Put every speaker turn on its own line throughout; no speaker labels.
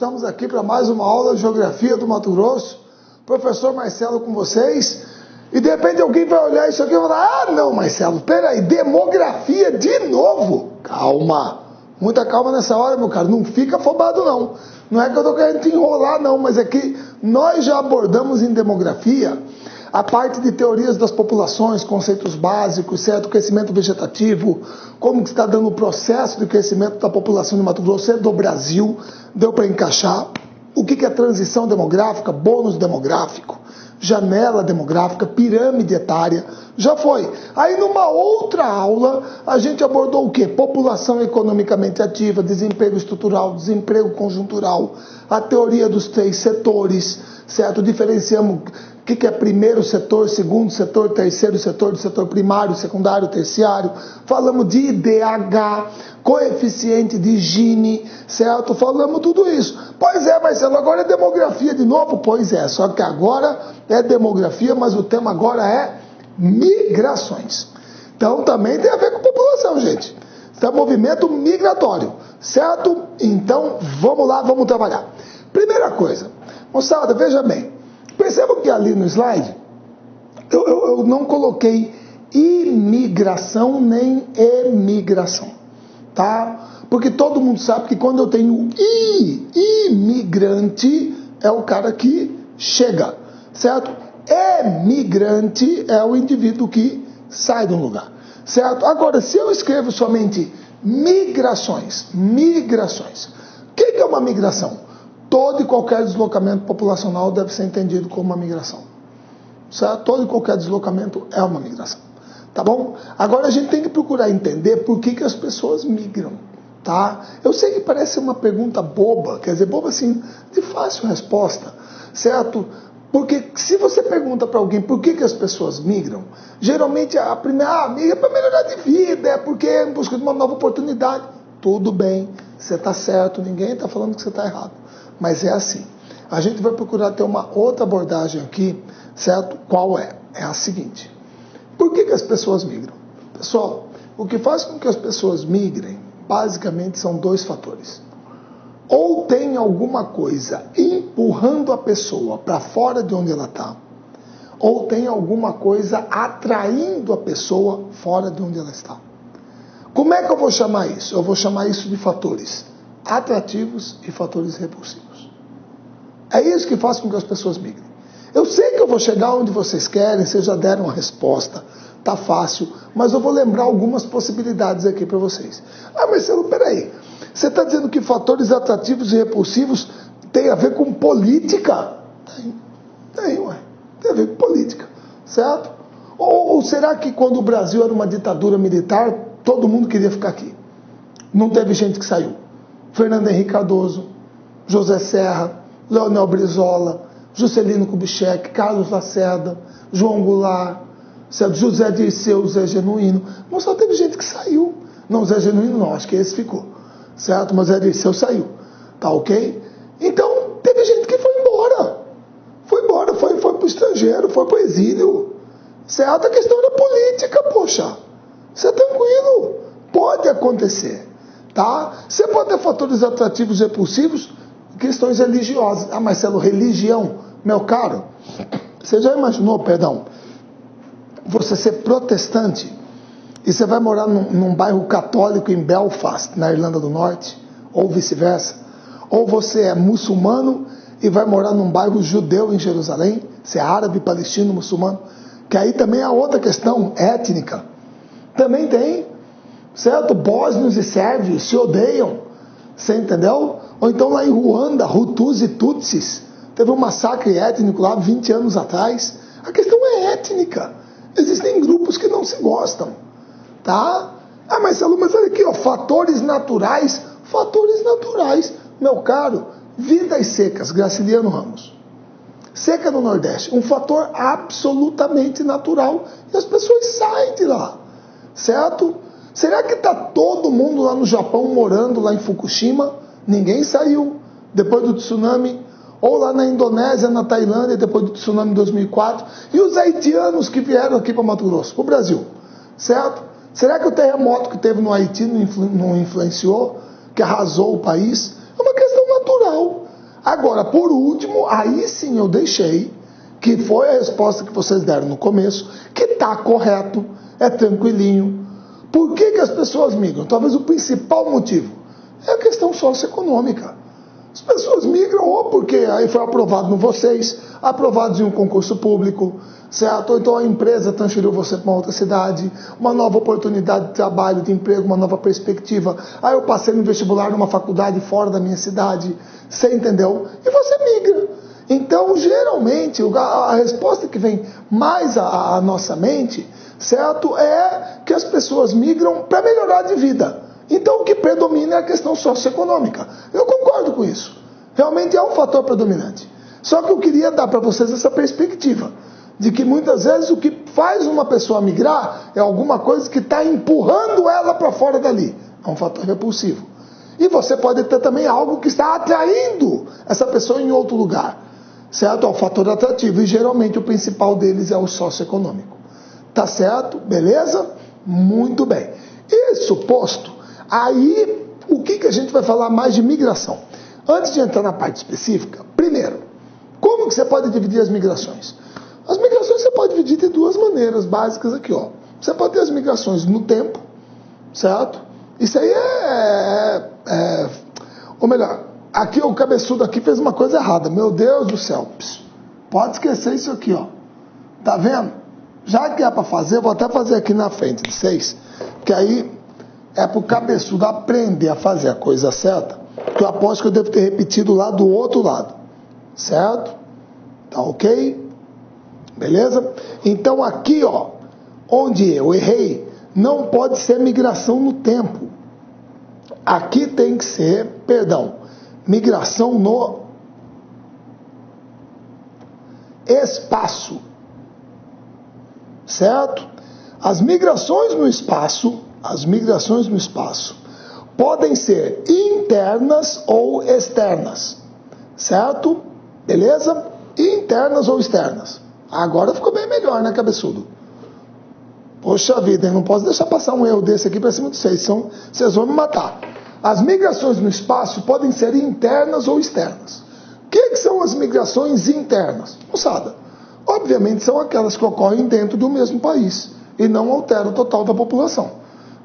estamos aqui para mais uma aula de Geografia do Mato Grosso. Professor Marcelo com vocês. E de repente alguém vai olhar isso aqui e vai falar: ah, não, Marcelo, peraí, demografia de novo? Calma, muita calma nessa hora, meu caro, não fica afobado não. Não é que eu estou querendo te enrolar não, mas é que nós já abordamos em demografia a parte de teorias das populações, conceitos básicos, certo? Crescimento vegetativo, como que está dando o processo de crescimento da população de Mato Grosso e do Brasil, deu para encaixar. O que é transição demográfica, bônus demográfico, janela demográfica, pirâmide etária, já foi. Aí numa outra aula a gente abordou o quê? População economicamente ativa, desemprego estrutural, desemprego conjuntural, a teoria dos 3 setores, certo? Diferenciamos o que é primeiro setor, segundo setor, terceiro setor, do setor primário, secundário, terciário. Falamos de IDH, coeficiente de Gini, certo? Falamos tudo isso. Pois é, Marcelo, agora é demografia de novo? Pois é, só que agora é demografia, mas o tema agora é migrações. Então também tem a ver com população, gente. Isso é movimento migratório, certo? Então vamos lá, vamos trabalhar. Primeira coisa, moçada, veja bem. Percebam que ali no slide eu não coloquei imigração nem emigração, tá? Porque todo mundo sabe que quando eu tenho imigrante é o cara que chega, certo? Emigrante é o indivíduo que sai de um lugar, certo? Agora, se eu escrevo somente migrações, o que é uma migração? Todo e qualquer deslocamento populacional deve ser entendido como uma migração, certo? Todo e qualquer deslocamento é uma migração, tá bom? Agora a gente tem que procurar entender por que as pessoas migram, tá? Eu sei que parece uma pergunta boba, quer dizer, boba assim, de fácil resposta, certo? Porque se você pergunta para alguém por que as pessoas migram, geralmente a primeira, migra para melhorar de vida, é porque é em busca de uma nova oportunidade. Tudo bem, você está certo, ninguém está falando que você está errado. Mas é assim, a gente vai procurar ter uma outra abordagem aqui, certo? Qual é? É a seguinte: por que as pessoas migram? Pessoal, o que faz com que as pessoas migrem, basicamente, são 2 fatores. Ou tem alguma coisa empurrando a pessoa para fora de onde ela está, ou tem alguma coisa atraindo a pessoa fora de onde ela está. Como é que eu vou chamar isso? Eu vou chamar isso de fatores atrativos e fatores repulsivos. É isso que faz com que as pessoas migrem. Eu sei que eu vou chegar onde vocês querem, vocês já deram a resposta, tá fácil, mas eu vou lembrar algumas possibilidades aqui para vocês. Ah, Marcelo, peraí, você está dizendo que fatores atrativos e repulsivos tem a ver com política? Tem a ver com política, certo? Ou será que quando o Brasil era uma ditadura militar, todo mundo queria ficar aqui? Não teve gente que saiu. Fernando Henrique Cardoso, José Serra, Leonel Brizola, Juscelino Kubitschek, Carlos Lacerda, João Goulart, José Dirceu, Zé Genuíno. Não só teve gente que saiu. Não, Zé Genuíno não, acho que esse ficou, certo? Mas Zé Dirceu saiu, tá ok? Então, teve gente que foi embora, foi para o estrangeiro, foi para o exílio, certo? A questão era política, poxa, isso é tranquilo, pode acontecer. Tá? Você pode ter fatores atrativos e repulsivos, questões religiosas. Ah, Marcelo, religião, meu caro, você já imaginou, perdão, você ser protestante e você vai morar num bairro católico em Belfast, na Irlanda do Norte, ou vice-versa? Ou você é muçulmano e vai morar num bairro judeu em Jerusalém, você é árabe, palestino, muçulmano, que aí também há outra questão étnica, também tem. Certo? Bósnios e sérvios se odeiam, você entendeu? Ou então lá em Ruanda, Hutus e Tutsis, teve um massacre étnico lá 20 anos atrás. A questão é étnica. Existem grupos que não se gostam, tá? Ah, Marcelo, mas olha aqui, ó, fatores naturais, meu caro, vidas secas, Graciliano Ramos. Seca no Nordeste, um fator absolutamente natural, e as pessoas saem de lá, certo? Será que está todo mundo lá no Japão morando lá em Fukushima? Ninguém saiu depois do tsunami. Ou lá na Indonésia, na Tailândia, depois do tsunami de 2004. E os haitianos que vieram aqui para Mato Grosso, para o Brasil, certo? Será que o terremoto que teve no Haiti não influenciou, que arrasou o país? É uma questão natural. Agora, por último, aí sim eu deixei, que foi a resposta que vocês deram no começo, que está correto, é tranquilinho. Por que as pessoas migram? Talvez o principal motivo é a questão socioeconômica. As pessoas migram ou porque aí foi aprovado no vocês, aprovados em um concurso público, certo? Ou então a empresa transferiu você para uma outra cidade, uma nova oportunidade de trabalho, de emprego, uma nova perspectiva. Aí eu passei no vestibular numa faculdade fora da minha cidade, você entendeu? E você migra. Então, geralmente, a resposta que vem mais à nossa mente, certo? É que as pessoas migram para melhorar de vida. Então, o que predomina é a questão socioeconômica. Eu concordo com isso. Realmente é um fator predominante. Só que eu queria dar para vocês essa perspectiva, de que muitas vezes o que faz uma pessoa migrar é alguma coisa que está empurrando ela para fora dali. É um fator repulsivo. E você pode ter também algo que está atraindo essa pessoa em outro lugar. Certo? É um fator atrativo. E geralmente o principal deles é o socioeconômico. Tá certo? Beleza? Muito bem. Isso posto, aí o que a gente vai falar mais de migração? Antes de entrar na parte específica, primeiro, como que você pode dividir as migrações? As migrações você pode dividir de duas maneiras básicas aqui, ó. Você pode ter as migrações no tempo, certo? Isso aí ou melhor, aqui o cabeçudo aqui fez uma coisa errada. Meu Deus do céu. Pode esquecer isso aqui, ó. Tá vendo? Já que é para fazer, eu vou até fazer aqui na frente de vocês, que aí é pro cabeçudo aprender a fazer a coisa certa, que eu aposto que eu devo ter repetido lá do outro lado. Certo? Tá ok? Beleza? Então aqui, ó, onde eu errei, não pode ser migração no tempo. Aqui tem que ser, migração no espaço. Certo? As migrações no espaço podem ser internas ou externas. Certo? Beleza? Internas ou externas. Agora ficou bem melhor, né, cabeçudo? Poxa vida, eu não posso deixar passar um erro desse aqui para cima de vocês, vocês vão me matar. As migrações no espaço podem ser internas ou externas. O que são as migrações internas? Moçada, obviamente são aquelas que ocorrem dentro do mesmo país e não alteram o total da população,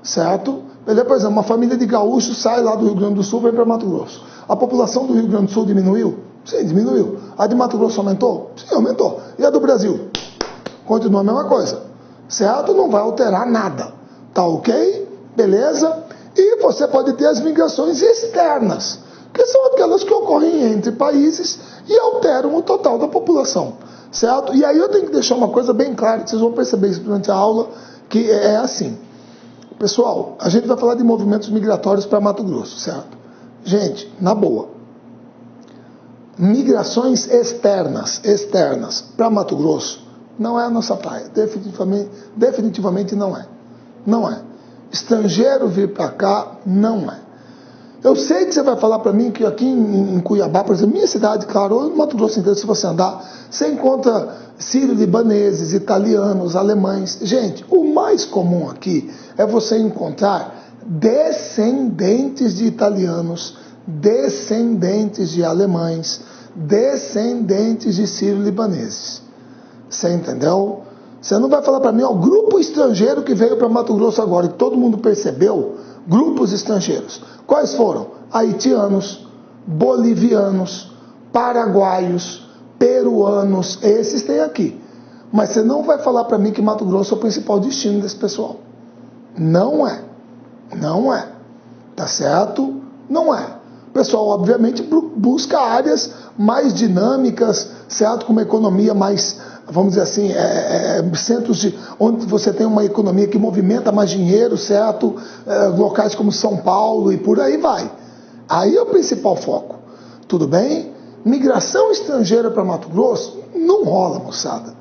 certo? Por exemplo, uma família de gaúchos sai lá do Rio Grande do Sul e vem para Mato Grosso. A população do Rio Grande do Sul diminuiu? Sim, diminuiu. A de Mato Grosso aumentou? Sim, aumentou. E a do Brasil? Continua a mesma coisa. Certo? Não vai alterar nada. Tá ok? Beleza? E você pode ter as migrações externas, que são aquelas que ocorrem entre países e alteram o total da população. Certo? E aí eu tenho que deixar uma coisa bem clara, que vocês vão perceber isso durante a aula, que é assim. Pessoal, a gente vai falar de movimentos migratórios para Mato Grosso, certo? Gente, na boa. Migrações externas para Mato Grosso não é a nossa praia. Definitivamente não é. Não é. Estrangeiro vir para cá, não é. Eu sei que você vai falar para mim que aqui em Cuiabá, por exemplo, minha cidade, claro, ou no Mato Grosso inteiro, se você andar, você encontra sírio-libaneses, italianos, alemães. Gente, o mais comum aqui é você encontrar descendentes de italianos, descendentes de alemães, descendentes de sírio-libaneses. Você entendeu? Você não vai falar para mim, ó, grupo estrangeiro que veio para Mato Grosso agora, que todo mundo percebeu, grupos estrangeiros. Quais foram? Haitianos, bolivianos, paraguaios, peruanos, esses tem aqui. Mas você não vai falar para mim que Mato Grosso é o principal destino desse pessoal. Não é. Não é. Tá certo? Não é. O pessoal, obviamente, busca áreas mais dinâmicas, certo? Com uma economia mais, vamos dizer assim, centros onde você tem uma economia que movimenta mais dinheiro, certo? Locais como São Paulo e por aí vai. Aí é o principal foco. Tudo bem? Migração estrangeira para Mato Grosso não rola, moçada.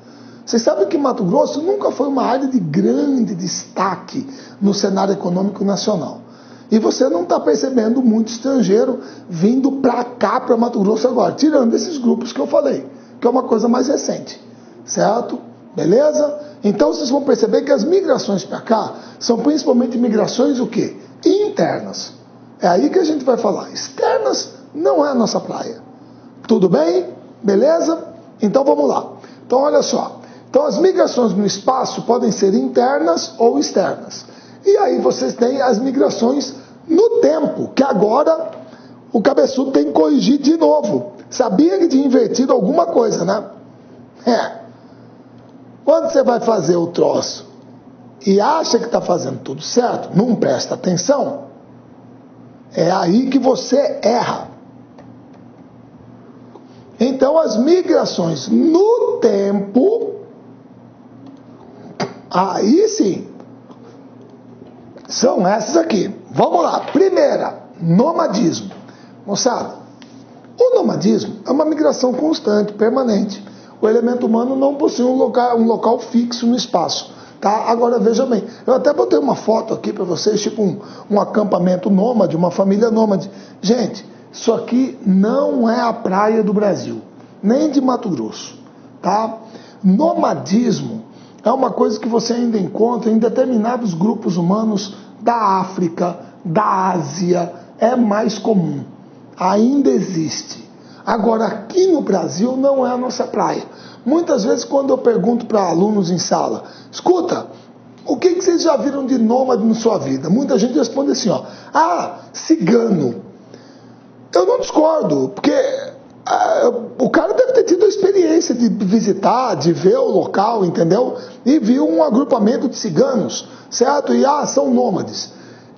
Vocês sabem que Mato Grosso nunca foi uma área de grande destaque no cenário econômico nacional. E você não está percebendo muito estrangeiro vindo para cá, para Mato Grosso agora, tirando esses grupos que eu falei, que é uma coisa mais recente, certo? Beleza? Então vocês vão perceber que as migrações para cá são principalmente migrações o quê? Internas. É aí que a gente vai falar. Externas não é a nossa praia. Tudo bem? Beleza? Então vamos lá. Então olha só. Então as migrações no espaço podem ser internas ou externas. E aí vocês têm as migrações no tempo, que agora o cabeçudo tem que corrigir de novo. Sabia que tinha invertido alguma coisa, né? Quando você vai fazer o troço e acha que está fazendo tudo certo, não presta atenção, é aí que você erra. Então as migrações no tempo, aí sim, são essas aqui. Vamos lá. Primeira, nomadismo. Moçada, o nomadismo é uma migração constante, permanente. O elemento humano não possui um local fixo no espaço. Tá? Agora veja bem, eu até botei uma foto aqui para vocês, tipo um acampamento nômade, uma família nômade. Gente, isso aqui não é a praia do Brasil, nem de Mato Grosso. Tá? Nomadismo é uma coisa que você ainda encontra em determinados grupos humanos da África, da Ásia, é mais comum. Ainda existe. Agora, aqui no Brasil não é a nossa praia. Muitas vezes quando eu pergunto para alunos em sala, escuta, o que vocês já viram de nômade na sua vida? Muita gente responde assim, ó, cigano. Eu não discordo, porque o cara deve ter tido a experiência de visitar, de ver o local, entendeu? E viu um agrupamento de ciganos, certo? E são nômades.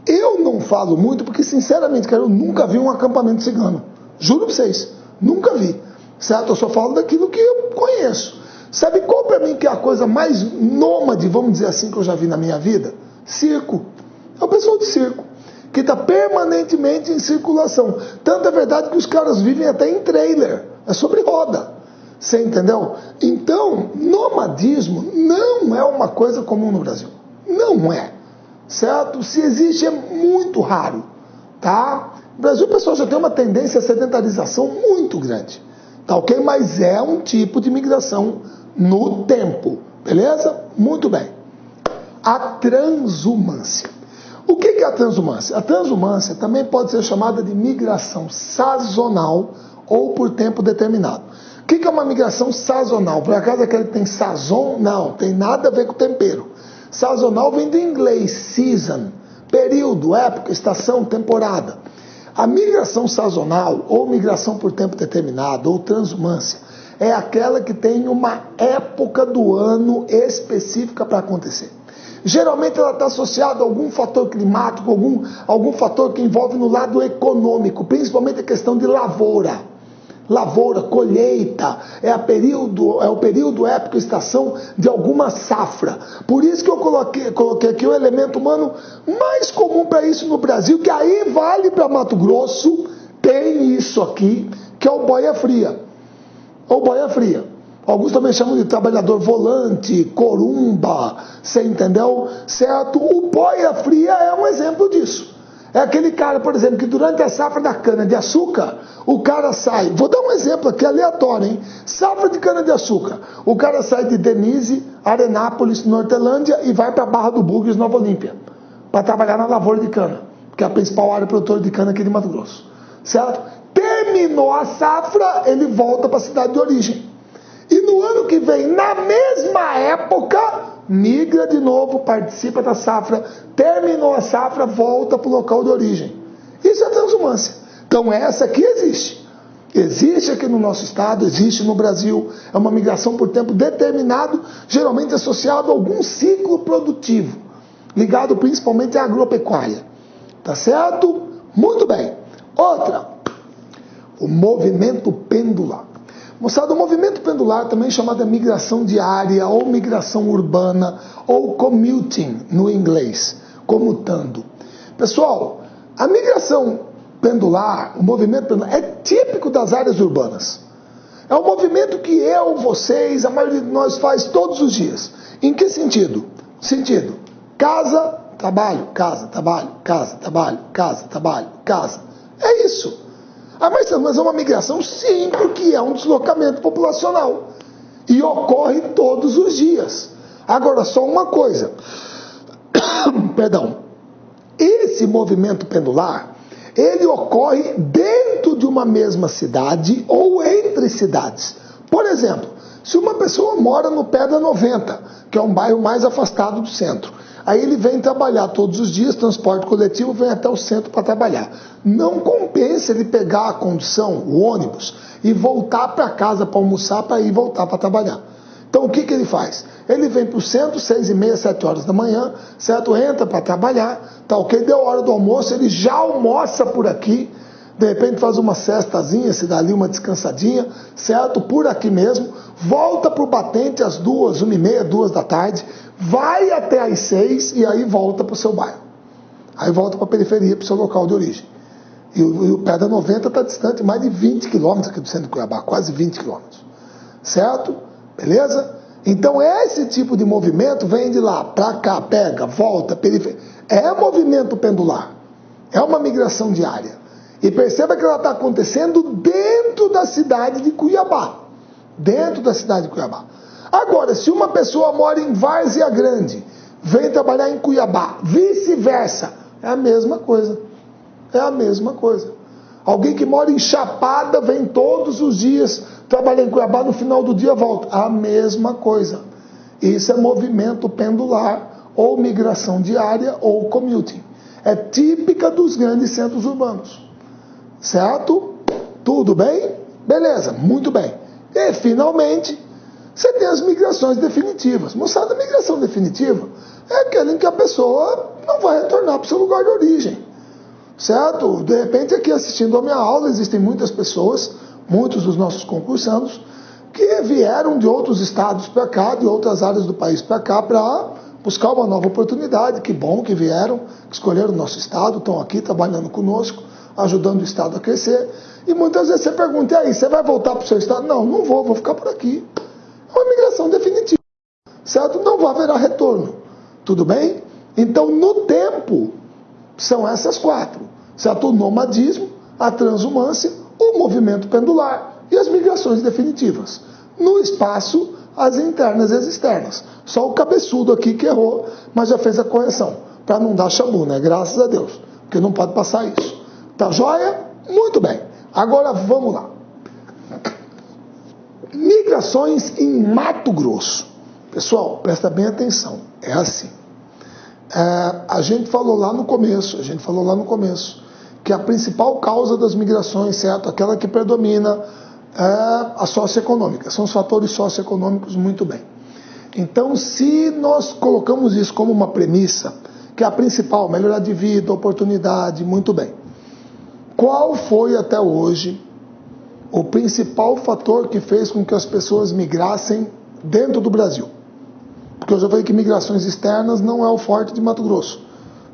Eu não falo muito porque, sinceramente, cara, eu nunca vi um acampamento cigano. Juro pra vocês, nunca vi, certo? Eu só falo daquilo que eu conheço. Sabe qual pra mim que é a coisa mais nômade, vamos dizer assim, que eu já vi na minha vida? Circo. É o pessoal de circo, que está permanentemente em circulação. Tanto é verdade que os caras vivem até em trailer, é sobre roda. Você entendeu? Então, nomadismo não é uma coisa comum no Brasil. Não é. Certo? Se existe, é muito raro. Tá? No Brasil, o pessoal já tem uma tendência à sedentarização muito grande. Tá ok? Mas é um tipo de migração no tempo. Beleza? Muito bem. A transumância. O que é a transumância? A transumância também pode ser chamada de migração sazonal ou por tempo determinado. O que é uma migração sazonal? Por acaso aquele que tem sazon? Não, tem nada a ver com tempero. Sazonal vem do inglês, season, período, época, estação, temporada. A migração sazonal, ou migração por tempo determinado, ou transumância, é aquela que tem uma época do ano específica para acontecer. Geralmente ela está associada a algum fator climático, algum fator que envolve no lado econômico, principalmente a questão de lavoura. Lavoura, colheita, é o período, época, estação de alguma safra. Por isso que eu coloquei aqui o elemento humano mais comum para isso no Brasil, que aí vale para Mato Grosso, tem isso aqui, que é o boia fria. Ou boia fria. Alguns também chamam de trabalhador volante, corumba, você entendeu? Certo? O boia fria é um exemplo disso. É aquele cara, por exemplo, que durante a safra da cana-de-açúcar, o cara sai, vou dar um exemplo aqui aleatório, hein? Safra de cana-de-açúcar, o cara sai de Denise, Arenápolis, Nortelândia e vai para Barra do Bugres, Nova Olímpia, para trabalhar na lavoura de cana, que é a principal área produtora de cana aqui de Mato Grosso, certo? Terminou a safra, ele volta para a cidade de origem. E no ano que vem, na mesma época, migra de novo, participa da safra, terminou a safra, volta para o local de origem. Isso é transumância. Então essa aqui existe. Existe aqui no nosso estado, existe no Brasil. É uma migração por tempo determinado, geralmente associado a algum ciclo produtivo, ligado principalmente à agropecuária. Tá certo? Muito bem. Outra, o movimento pendular. Moçada, o movimento pendular também é chamado de migração diária ou migração urbana ou commuting no inglês, comutando. Pessoal, a migração pendular, o movimento pendular é típico das áreas urbanas. É um movimento que eu, vocês, a maioria de nós faz todos os dias. Em que sentido? Sentido, casa, trabalho, casa, trabalho, casa, trabalho, casa, trabalho, casa. É isso. Mas é uma migração? Sim, porque é um deslocamento populacional. E ocorre todos os dias. Agora, só uma coisa. Perdão. Esse movimento pendular, ele ocorre dentro de uma mesma cidade ou entre cidades. Por exemplo, se uma pessoa mora no pé da 90, que é um bairro mais afastado do centro, aí ele vem trabalhar todos os dias, transporte coletivo, vem até o centro para trabalhar. Não compensa ele pegar a condução, o ônibus, e voltar para casa para almoçar, para ir voltar para trabalhar. Então o que ele faz? Ele vem para o centro, 6h30, 7 horas da manhã, certo? Entra para trabalhar, tá ok? Deu a hora do almoço, ele já almoça por aqui, de repente faz uma cestazinha, se dá ali uma descansadinha, certo? Por aqui mesmo, volta para o batente às 2, 1h30, 2 da tarde, vai até às 6 e aí volta para o seu bairro. Aí volta para a periferia, para o seu local de origem. E o pé da 90 está distante mais de 20 quilômetros aqui do centro de Cuiabá, quase 20 quilômetros. Certo? Beleza? Então esse tipo de movimento vem de lá para cá, pega, volta, periferia. É movimento pendular. É uma migração diária. E perceba que ela está acontecendo dentro da cidade de Cuiabá. Dentro da cidade de Cuiabá. Agora, se uma pessoa mora em Várzea Grande, vem trabalhar em Cuiabá, vice-versa, é a mesma coisa. É a mesma coisa. Alguém que mora em Chapada vem todos os dias trabalhar em Cuiabá, no final do dia volta. A mesma coisa. Isso é movimento pendular, ou migração diária, ou commuting. É típica dos grandes centros urbanos. Certo? Tudo bem? Beleza, muito bem. E, finalmente, você tem as migrações definitivas. Moçada, a migração definitiva é aquela em que a pessoa não vai retornar para o seu lugar de origem. Certo? De repente, aqui assistindo a minha aula, existem muitas pessoas, muitos dos nossos concursandos, que vieram de outros estados para cá, de outras áreas do país para cá, para buscar uma nova oportunidade. Que bom que vieram, que escolheram o nosso estado, estão aqui trabalhando conosco, ajudando o estado a crescer. E muitas vezes você pergunta, e aí, você vai voltar para o seu estado? Não, não vou ficar por aqui. É uma migração definitiva. Certo? Não vai haverá retorno. Tudo bem? Então, no tempo, são essas 4. Certo? O nomadismo, a transhumância, o movimento pendular e as migrações definitivas. No espaço, as internas e as externas. Só o cabeçudo aqui que errou, mas já fez a correção. Para não dar chabu, né? Graças a Deus. Porque não pode passar isso. Tá joia? Muito bem. Agora vamos lá. Migrações em Mato Grosso. Pessoal, presta bem atenção. É assim. A gente falou lá no começo, que a principal causa das migrações, certo? Aquela que predomina é a socioeconômica. São os fatores socioeconômicos, muito bem. Então, se nós colocamos isso como uma premissa, que é a principal, melhorar de vida, oportunidade, muito bem. Qual foi até hoje o principal fator que fez com que as pessoas migrassem dentro do Brasil? Porque eu já falei que migrações externas não é o forte de Mato Grosso.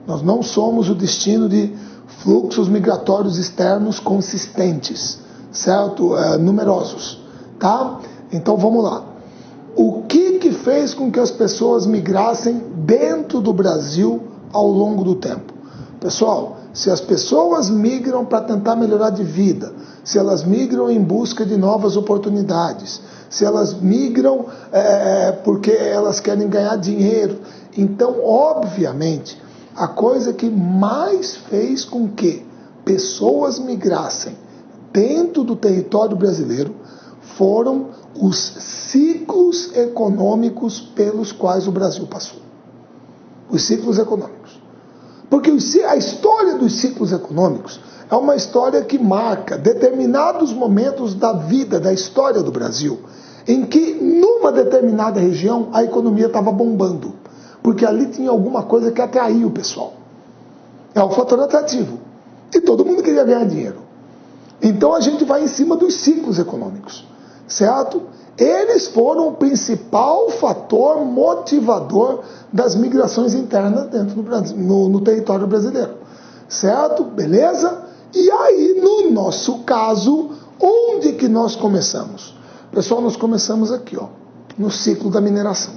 Nós não somos o destino de fluxos migratórios externos consistentes, certo? Numerosos, tá? Então vamos lá. O que fez com que as pessoas migrassem dentro do Brasil ao longo do tempo? Pessoal, se as pessoas migram para tentar melhorar de vida, se elas migram em busca de novas oportunidades, se elas migram porque elas querem ganhar dinheiro, então, obviamente, a coisa que mais fez com que pessoas migrassem dentro do território brasileiro foram os ciclos econômicos pelos quais o Brasil passou. Os ciclos econômicos. Porque a história dos ciclos econômicos é uma história que marca determinados momentos da vida, da história do Brasil, em que numa determinada região a economia estava bombando, porque ali tinha alguma coisa que atraía o pessoal. É o fator atrativo. E todo mundo queria ganhar dinheiro. Então a gente vai em cima dos ciclos econômicos, certo? Eles foram o principal fator motivador das migrações internas dentro do Brasil, no território brasileiro, certo? Beleza? E aí, no nosso caso, onde que nós começamos? Pessoal, nós começamos aqui, ó, no ciclo da mineração,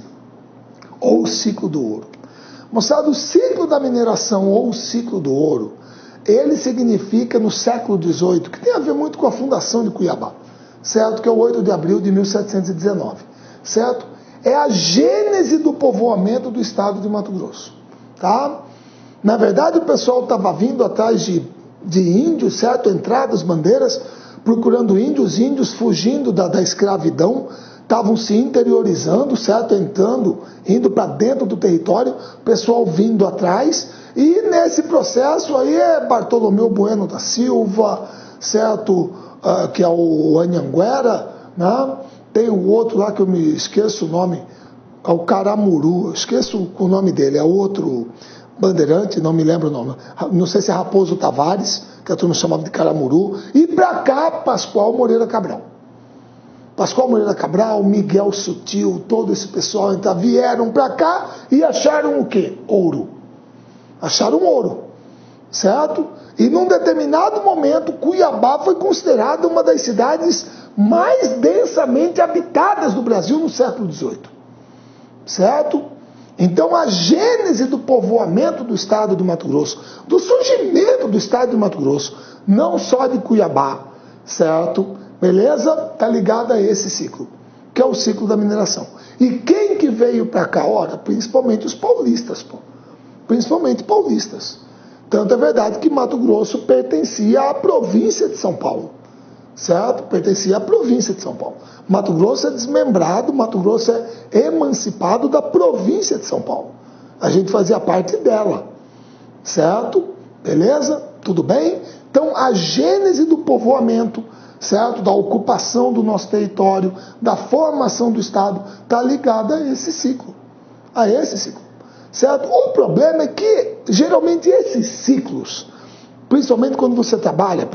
ou o ciclo do ouro. Moçada, o ciclo da mineração ou o ciclo do ouro, ele significa no século XVIII, que tem a ver muito com a fundação de Cuiabá, certo? Que é o 8 de abril de 1719, certo? É a gênese do povoamento do estado de Mato Grosso, tá? Na verdade, o pessoal estava vindo atrás de de índios, certo? Entradas, bandeiras, procurando índios fugindo da escravidão, estavam se interiorizando, certo? Indo para dentro do território, pessoal vindo atrás, e nesse processo aí é Bartolomeu Bueno da Silva, certo? Que é o Anhanguera, né? Tem o outro lá que eu me esqueço o nome, é o Caramuru, esqueço o nome dele, é outro bandeirante, não me lembro o nome, não sei se é Raposo Tavares, que a turma chamava de Caramuru, e para cá, Pascoal Moreira Cabral. Pascoal Moreira Cabral, Miguel Sutil, todo esse pessoal então, vieram para cá e acharam o quê? Ouro. Acharam ouro, certo? E num determinado momento, Cuiabá foi considerada uma das cidades mais densamente habitadas do Brasil no século XVIII, certo? Então a gênese do povoamento do estado do Mato Grosso, do surgimento do estado do Mato Grosso, não só de Cuiabá, certo? Beleza? Está ligada a esse ciclo, que é o ciclo da mineração. E quem que veio para cá? Ora, principalmente os paulistas, pô. Principalmente paulistas. Tanto é verdade que Mato Grosso pertencia à província de São Paulo, certo? Pertencia à província de São Paulo. Mato Grosso é desmembrado, Mato Grosso é emancipado da província de São Paulo. A gente fazia parte dela, certo? Beleza? Tudo bem? Então, a gênese do povoamento, certo? Da ocupação do nosso território, da formação do Estado, está ligada a esse ciclo. A esse ciclo. Certo? O problema é que, geralmente, esses ciclos, principalmente quando você trabalha,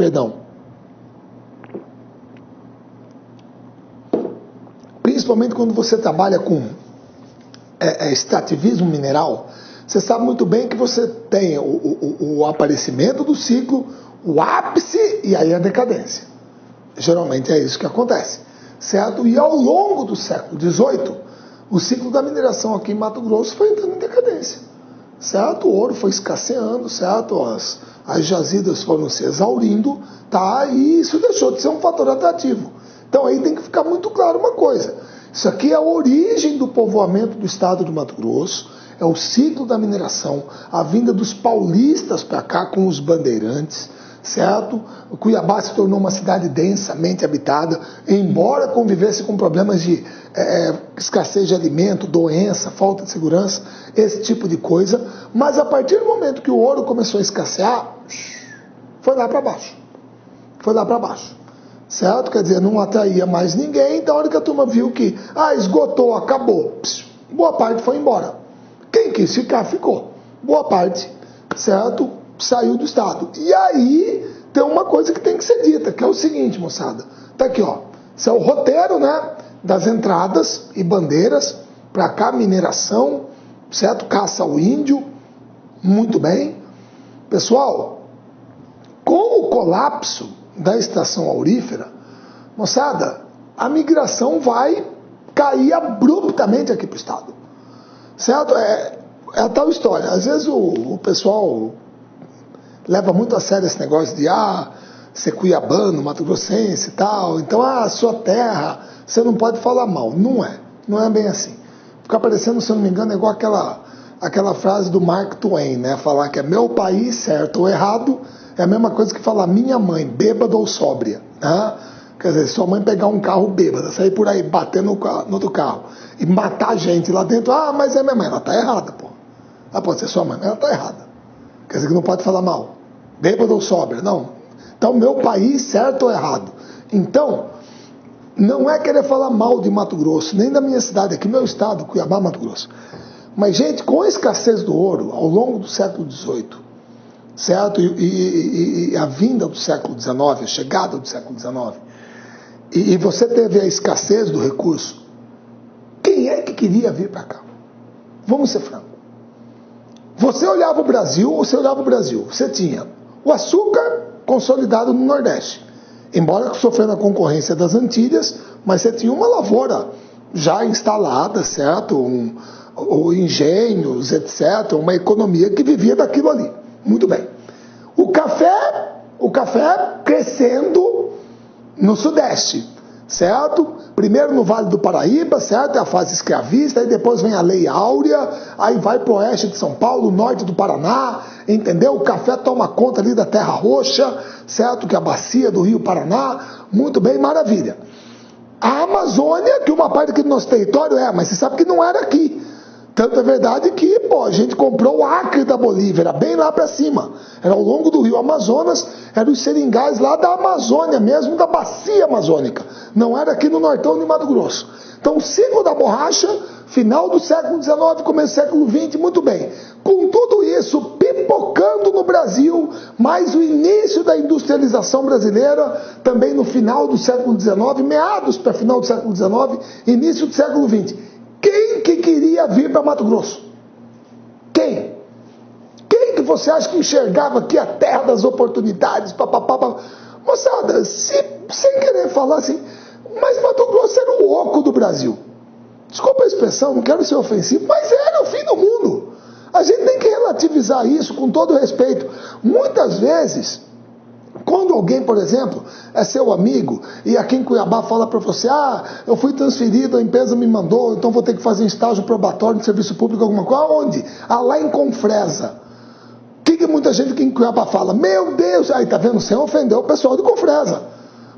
principalmente quando você trabalha com extrativismo mineral, você sabe muito bem que você tem o aparecimento do ciclo, o ápice e aí a decadência. Geralmente é isso que acontece, certo? E ao longo do século XVIII, o ciclo da mineração aqui em Mato Grosso foi entrando em decadência, certo? O ouro foi escasseando, certo? As jazidas foram se exaurindo, tá? E isso deixou de ser um fator atrativo. Então aí tem que ficar muito claro uma coisa. Isso aqui é a origem do povoamento do estado do Mato Grosso, é o ciclo da mineração, a vinda dos paulistas para cá com os bandeirantes, certo? O Cuiabá se tornou uma cidade densamente habitada, embora convivesse com problemas de escassez de alimento, doença, falta de segurança, esse tipo de coisa, mas a partir do momento que o ouro começou a escassear, foi lá para baixo. Foi lá para baixo. Certo? Quer dizer, não atraía mais ninguém, então a hora que a turma viu que esgotou, acabou, boa parte foi embora. Quem quis ficar, ficou. Boa parte, certo? Saiu do estado. E aí tem uma coisa que tem que ser dita, que é o seguinte, moçada. Tá aqui, ó. Esse é o roteiro, né? Das entradas e bandeiras para cá, mineração, certo? Caça ao índio. Muito bem. Pessoal, com o colapso da extração aurífera, moçada, a migração vai cair abruptamente aqui para o estado. Certo? É a tal história. Às vezes o pessoal leva muito a sério esse negócio de ser cuiabano, mato-grossense e tal. Então, sua terra, você não pode falar mal. Não é. Não é bem assim. Fica parecendo, se eu não me engano, é igual aquela frase do Mark Twain, né? Falar que é meu país, certo ou errado, é a mesma coisa que falar minha mãe, bêbada ou sóbria. Né? Quer dizer, sua mãe pegar um carro bêbada, sair por aí batendo no outro carro e matar a gente lá dentro, mas é minha mãe, ela tá errada, pô. Pode ser sua mãe, mas ela tá errada. Quer dizer que não pode falar mal. Bêbada ou sóbria, não. Então, meu país, certo ou errado. Então, não é querer falar mal de Mato Grosso, nem da minha cidade aqui, meu estado, Cuiabá, Mato Grosso. Mas, gente, com a escassez do ouro, ao longo do século XVIII, certo? E a vinda do século XIX, a chegada do século XIX, e você teve a escassez do recurso, quem é que queria vir para cá? Vamos ser francos. Você olhava o Brasil, você tinha o açúcar consolidado no Nordeste, embora sofrendo a concorrência das Antilhas, mas você tinha uma lavoura já instalada, certo? Engenhos, etc., uma economia que vivia daquilo ali. Muito bem. O café crescendo no Sudeste, certo? Primeiro no Vale do Paraíba, certo? É a fase escravista, aí depois vem a Lei Áurea, aí vai para o oeste de São Paulo, norte do Paraná, entendeu? O café toma conta ali da Terra Roxa, certo? Que é a bacia do Rio Paraná, muito bem, maravilha. A Amazônia, que uma parte aqui do nosso território mas você sabe que não era aqui. Tanto é verdade que, a gente comprou o Acre da Bolívia, era bem lá para cima. Era ao longo do rio Amazonas, eram os seringais lá da Amazônia mesmo, da bacia amazônica. Não era aqui no nortão de Mato Grosso. Então, o ciclo da borracha, final do século XIX, começo do século XX, muito bem. Com tudo isso pipocando no Brasil, mais o início da industrialização brasileira, também no final do século XIX, meados para final do século XIX, início do século XX. Quem que queria vir para Mato Grosso? Quem? Quem que você acha que enxergava aqui a terra das oportunidades? Moçada, sem querer falar assim, mas Mato Grosso era o oco do Brasil. Desculpa a expressão, não quero ser ofensivo, mas era o fim do mundo. A gente tem que relativizar isso com todo respeito. Muitas vezes, quando alguém, por exemplo, é seu amigo e aqui em Cuiabá fala para você, eu fui transferido, a empresa me mandou, então vou ter que fazer um estágio probatório de serviço público, alguma coisa. Aonde? Lá em Confresa. O que muita gente aqui em Cuiabá fala? Meu Deus, aí tá vendo? Você ofendeu o pessoal de Confresa.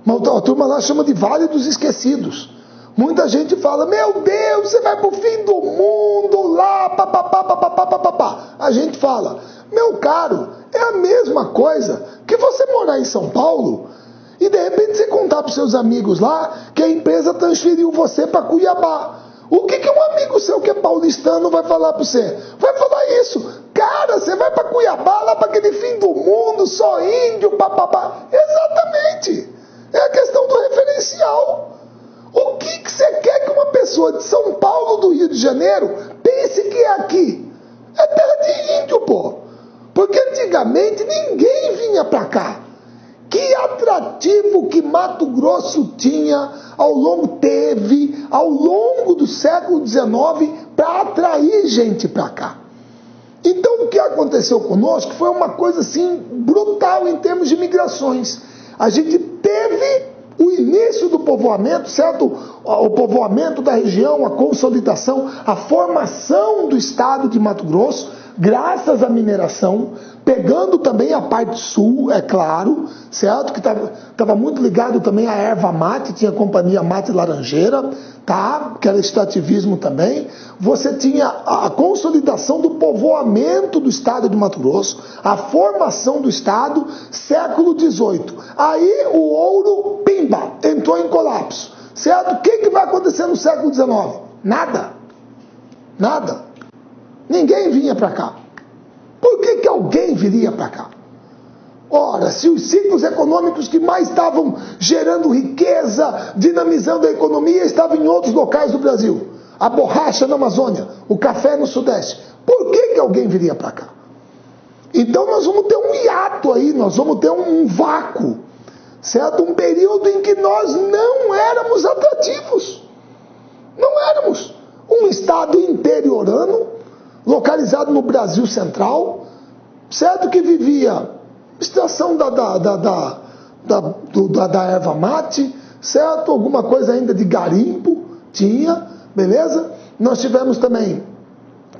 Mas a turma lá chama de Vale dos Esquecidos. Muita gente fala, meu Deus, você vai pro fim do mundo lá, papapá. A gente fala, meu caro, é a mesma coisa que você morar em São Paulo e de repente você contar para os seus amigos lá que a empresa transferiu você para Cuiabá. O que um amigo seu que é paulistano vai falar para você? Vai falar isso. Cara, você vai para Cuiabá, lá para aquele fim do mundo, só índio, papapá. Exatamente. É a questão do referencial. O que você quer que uma pessoa de São Paulo, do Rio de Janeiro, pense que é aqui? É terra de índio, pô. Porque antigamente ninguém vinha para cá. Que atrativo que Mato Grosso tinha teve ao longo do século XIX para atrair gente para cá. Então o que aconteceu conosco foi uma coisa assim brutal em termos de migrações. A gente teve o início do povoamento, certo? O povoamento da região, a consolidação, a formação do estado de Mato Grosso, graças à mineração, pegando também a parte sul, é claro, certo? Que estava muito ligado também à erva mate, tinha a companhia Mate Laranjeira, tá? Que era extrativismo também. Você tinha a consolidação do povoamento do estado de Mato Grosso, a formação do estado, século XVIII. Aí o ouro, pimba, entrou em colapso, certo? O que vai acontecer no século XIX? Nada. Nada. Ninguém vinha para cá. Por que alguém viria para cá? Ora, se os ciclos econômicos que mais estavam gerando riqueza, dinamizando a economia, estavam em outros locais do Brasil, a borracha na Amazônia, o café no Sudeste, por que alguém viria para cá? Então nós vamos ter um hiato aí, nós vamos ter um vácuo, certo? Um período em que nós não éramos atrativos. Não éramos. Um estado interiorano, localizado no Brasil Central, certo? Que vivia extração da erva mate, certo? Alguma coisa ainda de garimpo, tinha, beleza? Nós tivemos também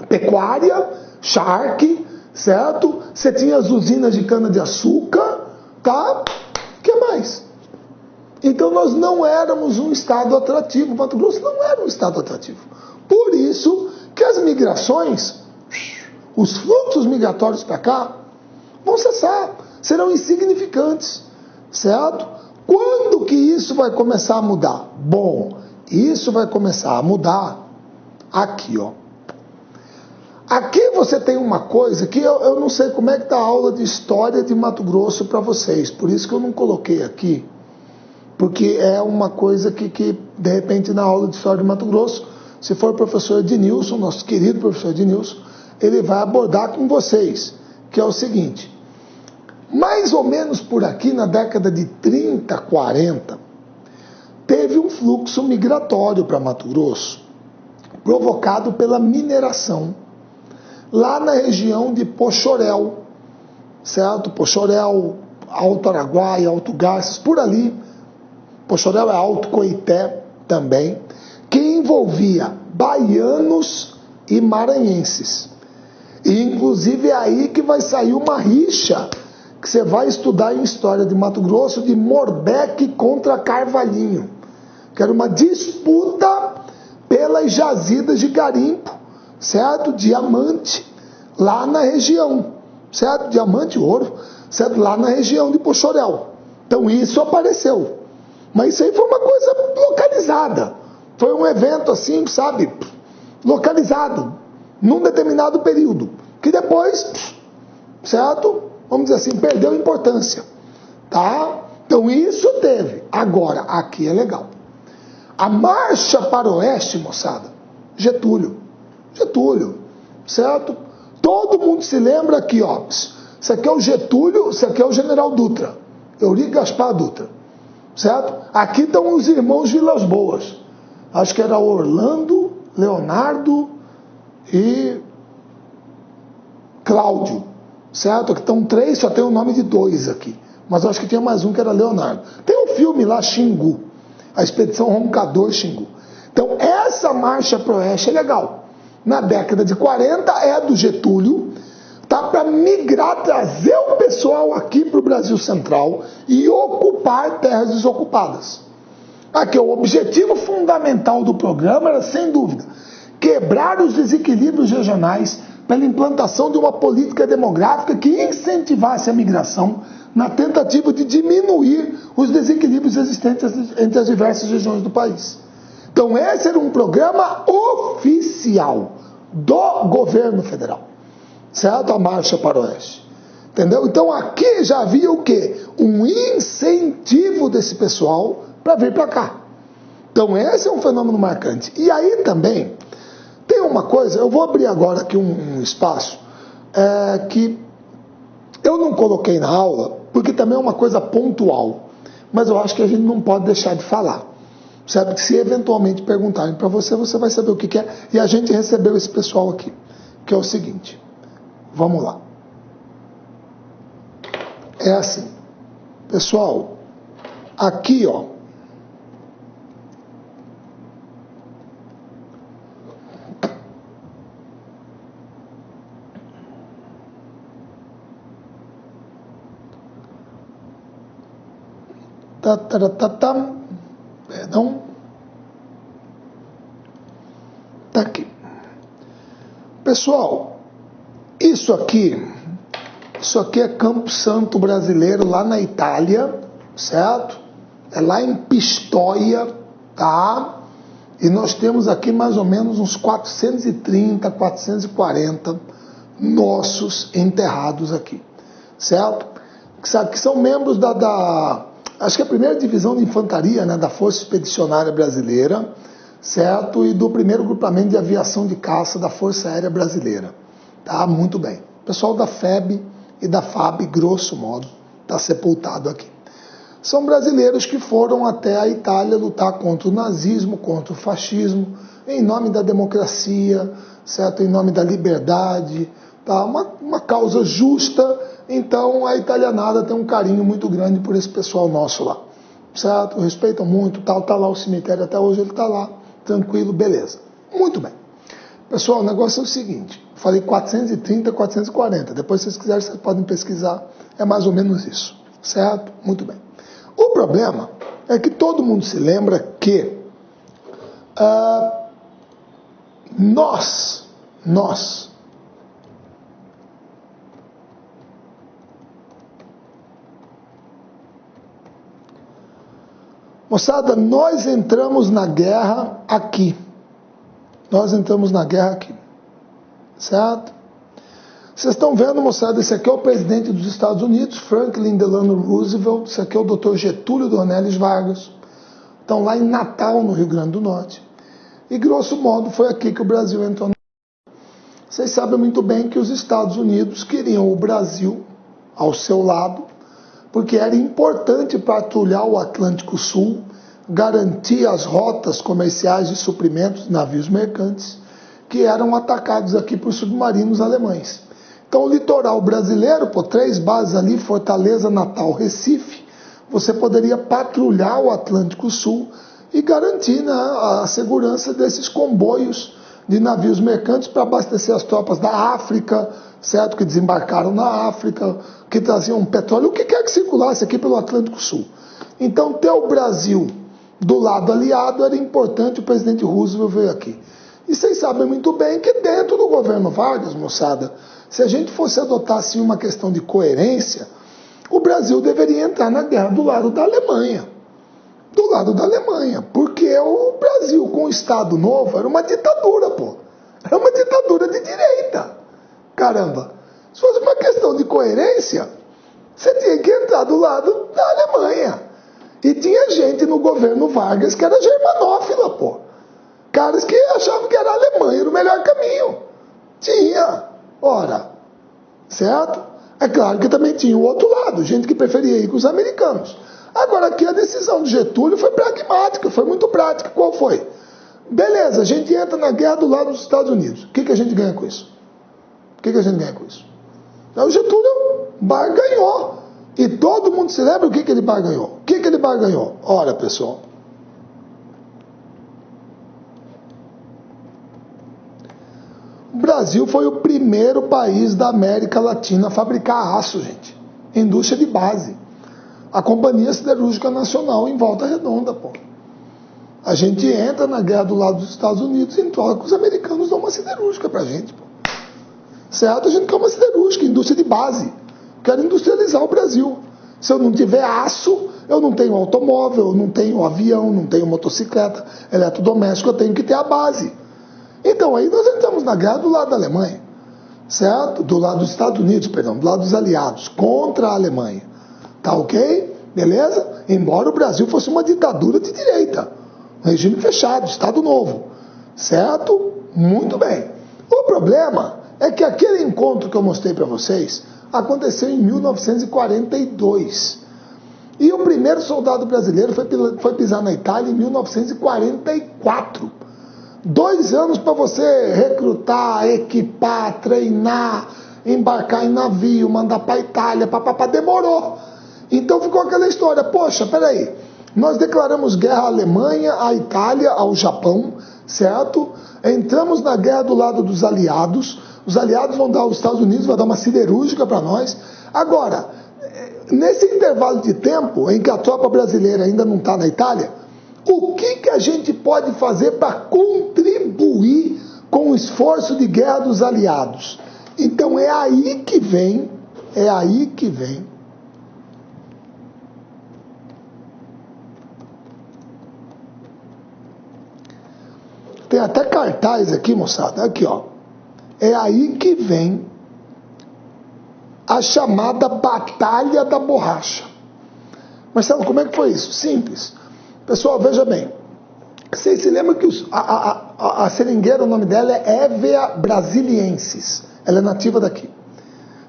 pecuária, charque, certo? Você tinha as usinas de cana-de-açúcar, tá? O que mais? Então nós não éramos um estado atrativo, Mato Grosso não era um estado atrativo. Por isso que as migrações, os fluxos migratórios para cá, vão cessar, serão insignificantes, certo? Quando que isso vai começar a mudar? Bom, isso vai começar a mudar aqui, ó. Aqui você tem uma coisa que eu não sei como é que está a aula de história de Mato Grosso para vocês, por isso que eu não coloquei aqui, porque é uma coisa que de repente na aula de história de Mato Grosso, se for o professor Ednilson, nosso querido professor Ednilson, ele vai abordar com vocês, que é o seguinte, mais ou menos por aqui na década de 30, 40, teve um fluxo migratório para Mato Grosso, provocado pela mineração, lá na região de Poxoréu, certo? Poxoréu, Alto Araguaia, Alto Garças, por ali, Poxoréu é Alto Coité também, que envolvia baianos e maranhenses. E inclusive é aí que vai sair uma rixa que você vai estudar em História de Mato Grosso, de Morbeck contra Carvalhinho, que era uma disputa pelas jazidas de garimpo, certo? Diamante, lá na região, certo? Diamante e ouro, certo? Lá na região de Pochorel. Então isso apareceu. Mas isso aí foi uma coisa localizada. Foi um evento assim, sabe? Localizado, num determinado período. Que depois, certo? Vamos dizer assim, perdeu importância. Tá? Então isso teve. Agora, aqui é legal. A marcha para o oeste, moçada, Getúlio, certo? Todo mundo se lembra aqui, ó. Isso aqui é o Getúlio, isso aqui é o General Dutra, Eurico Gaspar Dutra, certo? Aqui estão os irmãos Vilas Boas. Acho que era Orlando, Leonardo e Cláudio, certo? Aqui estão três, só tem o nome de dois aqui. Mas eu acho que tinha mais um que era Leonardo. Tem um filme lá, Xingu, a Expedição Roncador Xingu. Então, essa marcha para o oeste é legal. Na década de 40 é do Getúlio, tá, para migrar, trazer o pessoal aqui para o Brasil Central e ocupar terras desocupadas. Aqui, o objetivo fundamental do programa era, sem dúvida, quebrar os desequilíbrios regionais pela implantação de uma política demográfica que incentivasse a migração na tentativa de diminuir os desequilíbrios existentes entre as diversas regiões do país. Então esse era um programa oficial do governo federal, certo? A marcha para o oeste. Entendeu? Então aqui já havia o quê? Um incentivo desse pessoal para vir para cá. Então esse é um fenômeno marcante. E aí também tem uma coisa, eu vou abrir agora aqui um espaço que eu não coloquei na aula, porque também é uma coisa pontual, mas eu acho que a gente não pode deixar de falar. Sabe que se eventualmente perguntarem para você, você vai saber o que é. E a gente recebeu esse pessoal aqui, que é o seguinte. Vamos lá. É assim. Pessoal, aqui, ó. Perdão. Tá aqui. Pessoal, isso aqui é Campo Santo brasileiro, lá na Itália, certo? É lá em Pistoia, tá? E nós temos aqui mais ou menos uns 430, 440 nossos enterrados aqui, certo? Que são membros acho que a primeira divisão de infantaria, né, da Força Expedicionária Brasileira, certo? E do primeiro grupamento de aviação de caça da Força Aérea Brasileira. Tá? Muito bem. O pessoal da FEB e da FAB, grosso modo, está sepultado aqui. São brasileiros que foram até a Itália lutar contra o nazismo, contra o fascismo, em nome da democracia, certo? Em nome da liberdade, tá? Uma causa justa. Então a italianada tem um carinho muito grande por esse pessoal nosso lá, certo? Respeitam muito, tal, tá lá o cemitério até hoje, ele tá lá, tranquilo, beleza. Muito bem. Pessoal, o negócio é o seguinte, falei 430, 440, depois se vocês quiserem vocês podem pesquisar, é mais ou menos isso, certo? Muito bem. O problema é que todo mundo se lembra que nós moçada, nós entramos na guerra aqui. Certo? Vocês estão vendo, moçada, esse aqui é o presidente dos Estados Unidos, Franklin Delano Roosevelt, esse aqui é o Dr. Getúlio Dornelles Vargas. Estão lá em Natal, no Rio Grande do Norte. E, grosso modo, foi aqui que o Brasil entrou. Vocês sabem muito bem que os Estados Unidos queriam o Brasil ao seu lado, porque era importante patrulhar o Atlântico Sul, garantir as rotas comerciais de suprimentos de navios mercantes, que eram atacados aqui por submarinos alemães. Então o litoral brasileiro, por 3 bases ali, Fortaleza, Natal, Recife, você poderia patrulhar o Atlântico Sul e garantir, né, a segurança desses comboios de navios mercantes para abastecer as tropas da África, certo? Que desembarcaram na África, que traziam petróleo, o que quer que circulasse aqui pelo Atlântico Sul. Então, ter o Brasil do lado aliado era importante, o presidente Roosevelt veio aqui. E vocês sabem muito bem que dentro do governo Vargas, moçada, se a gente fosse adotar assim, uma questão de coerência, o Brasil deveria entrar na guerra do lado da Alemanha. Do lado da Alemanha. Porque o Brasil com o Estado Novo era uma ditadura, pô. Era uma ditadura de direita. Caramba. Se fosse uma questão de coerência, você tinha que entrar do lado da Alemanha. E tinha gente no governo Vargas que era germanófila, pô. Caras que achavam que era a Alemanha era o melhor caminho. Tinha. Ora, certo? É claro que também tinha o outro lado, gente que preferia ir com os americanos. Agora aqui a decisão de Getúlio foi pragmática, foi muito prática. Qual foi? Beleza, a gente entra na guerra do lado dos Estados Unidos. O que a gente ganha com isso? O que a gente ganha com isso? Então, o Getúlio barganhou. E todo mundo se lembra o que ele barganhou. O que ele barganhou? Ora, pessoal. O Brasil foi o primeiro país da América Latina a fabricar aço, gente. Indústria de base. A Companhia Siderúrgica Nacional em Volta Redonda, pô. A gente entra na guerra do lado dos Estados Unidos e em troca os americanos dão uma siderúrgica pra gente, pô. Certo? A gente quer uma siderúrgica, indústria de base. Quero industrializar o Brasil. Se eu não tiver aço, eu não tenho automóvel, eu não tenho avião, não tenho motocicleta, eletrodoméstico, eu tenho que ter a base. Então aí nós entramos na guerra do lado da Alemanha, certo? Do lado dos Estados Unidos, perdão, do lado dos aliados, contra a Alemanha. Tá ok? Beleza? Embora o Brasil fosse uma ditadura de direita, um regime fechado, Estado Novo. Certo? Muito bem. O problema é que aquele encontro que eu mostrei para vocês aconteceu em 1942. E o primeiro soldado brasileiro foi pisar na Itália em 1944. 2 anos para você recrutar, equipar, treinar, embarcar em navio, mandar para a Itália, papapá, demorou. Então ficou aquela história, poxa, peraí, nós declaramos guerra à Alemanha, à Itália, ao Japão, certo? Entramos na guerra do lado dos aliados, os aliados vão dar aos Estados Unidos, vai dar uma siderúrgica para nós. Agora, nesse intervalo de tempo em que a tropa brasileira ainda não está na Itália, o que a gente pode fazer para contribuir com o esforço de guerra dos aliados? Então é aí que vem, tem até cartaz aqui, moçada, aqui ó, é aí que vem a chamada Batalha da Borracha. Marcelo, como é que foi isso? Simples. Pessoal, veja bem, vocês se lembram que a seringueira, o nome dela é Hevea brasiliensis, ela é nativa daqui,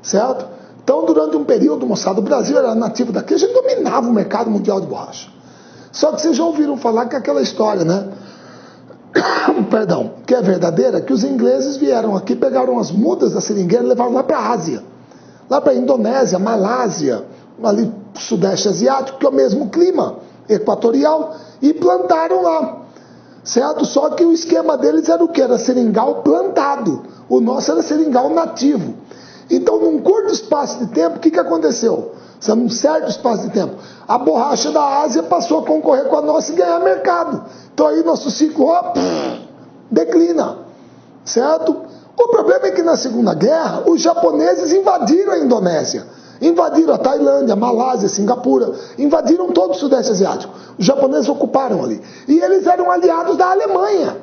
certo? Então, durante um período, moçada, o Brasil era nativo daqui, a gente dominava o mercado mundial de borracha. Só que vocês já ouviram falar que aquela história, né? Perdão, que é verdadeira, que os ingleses vieram aqui, pegaram as mudas da seringueira e levaram lá para a Ásia, lá para a Indonésia, Malásia, ali sudeste asiático, que é o mesmo clima equatorial, e plantaram lá, certo? Só que o esquema deles era o que? Era seringal plantado, o nosso era seringal nativo. Então, num curto espaço de tempo, o que aconteceu? Num certo espaço de tempo, a borracha da Ásia passou a concorrer com a nossa e ganhar mercado. Então aí nosso ciclo declina, certo? O problema é que na Segunda Guerra, os japoneses invadiram a Indonésia, invadiram a Tailândia, a Malásia, Singapura, invadiram todo o Sudeste Asiático. Os japoneses ocuparam ali. E eles eram aliados da Alemanha,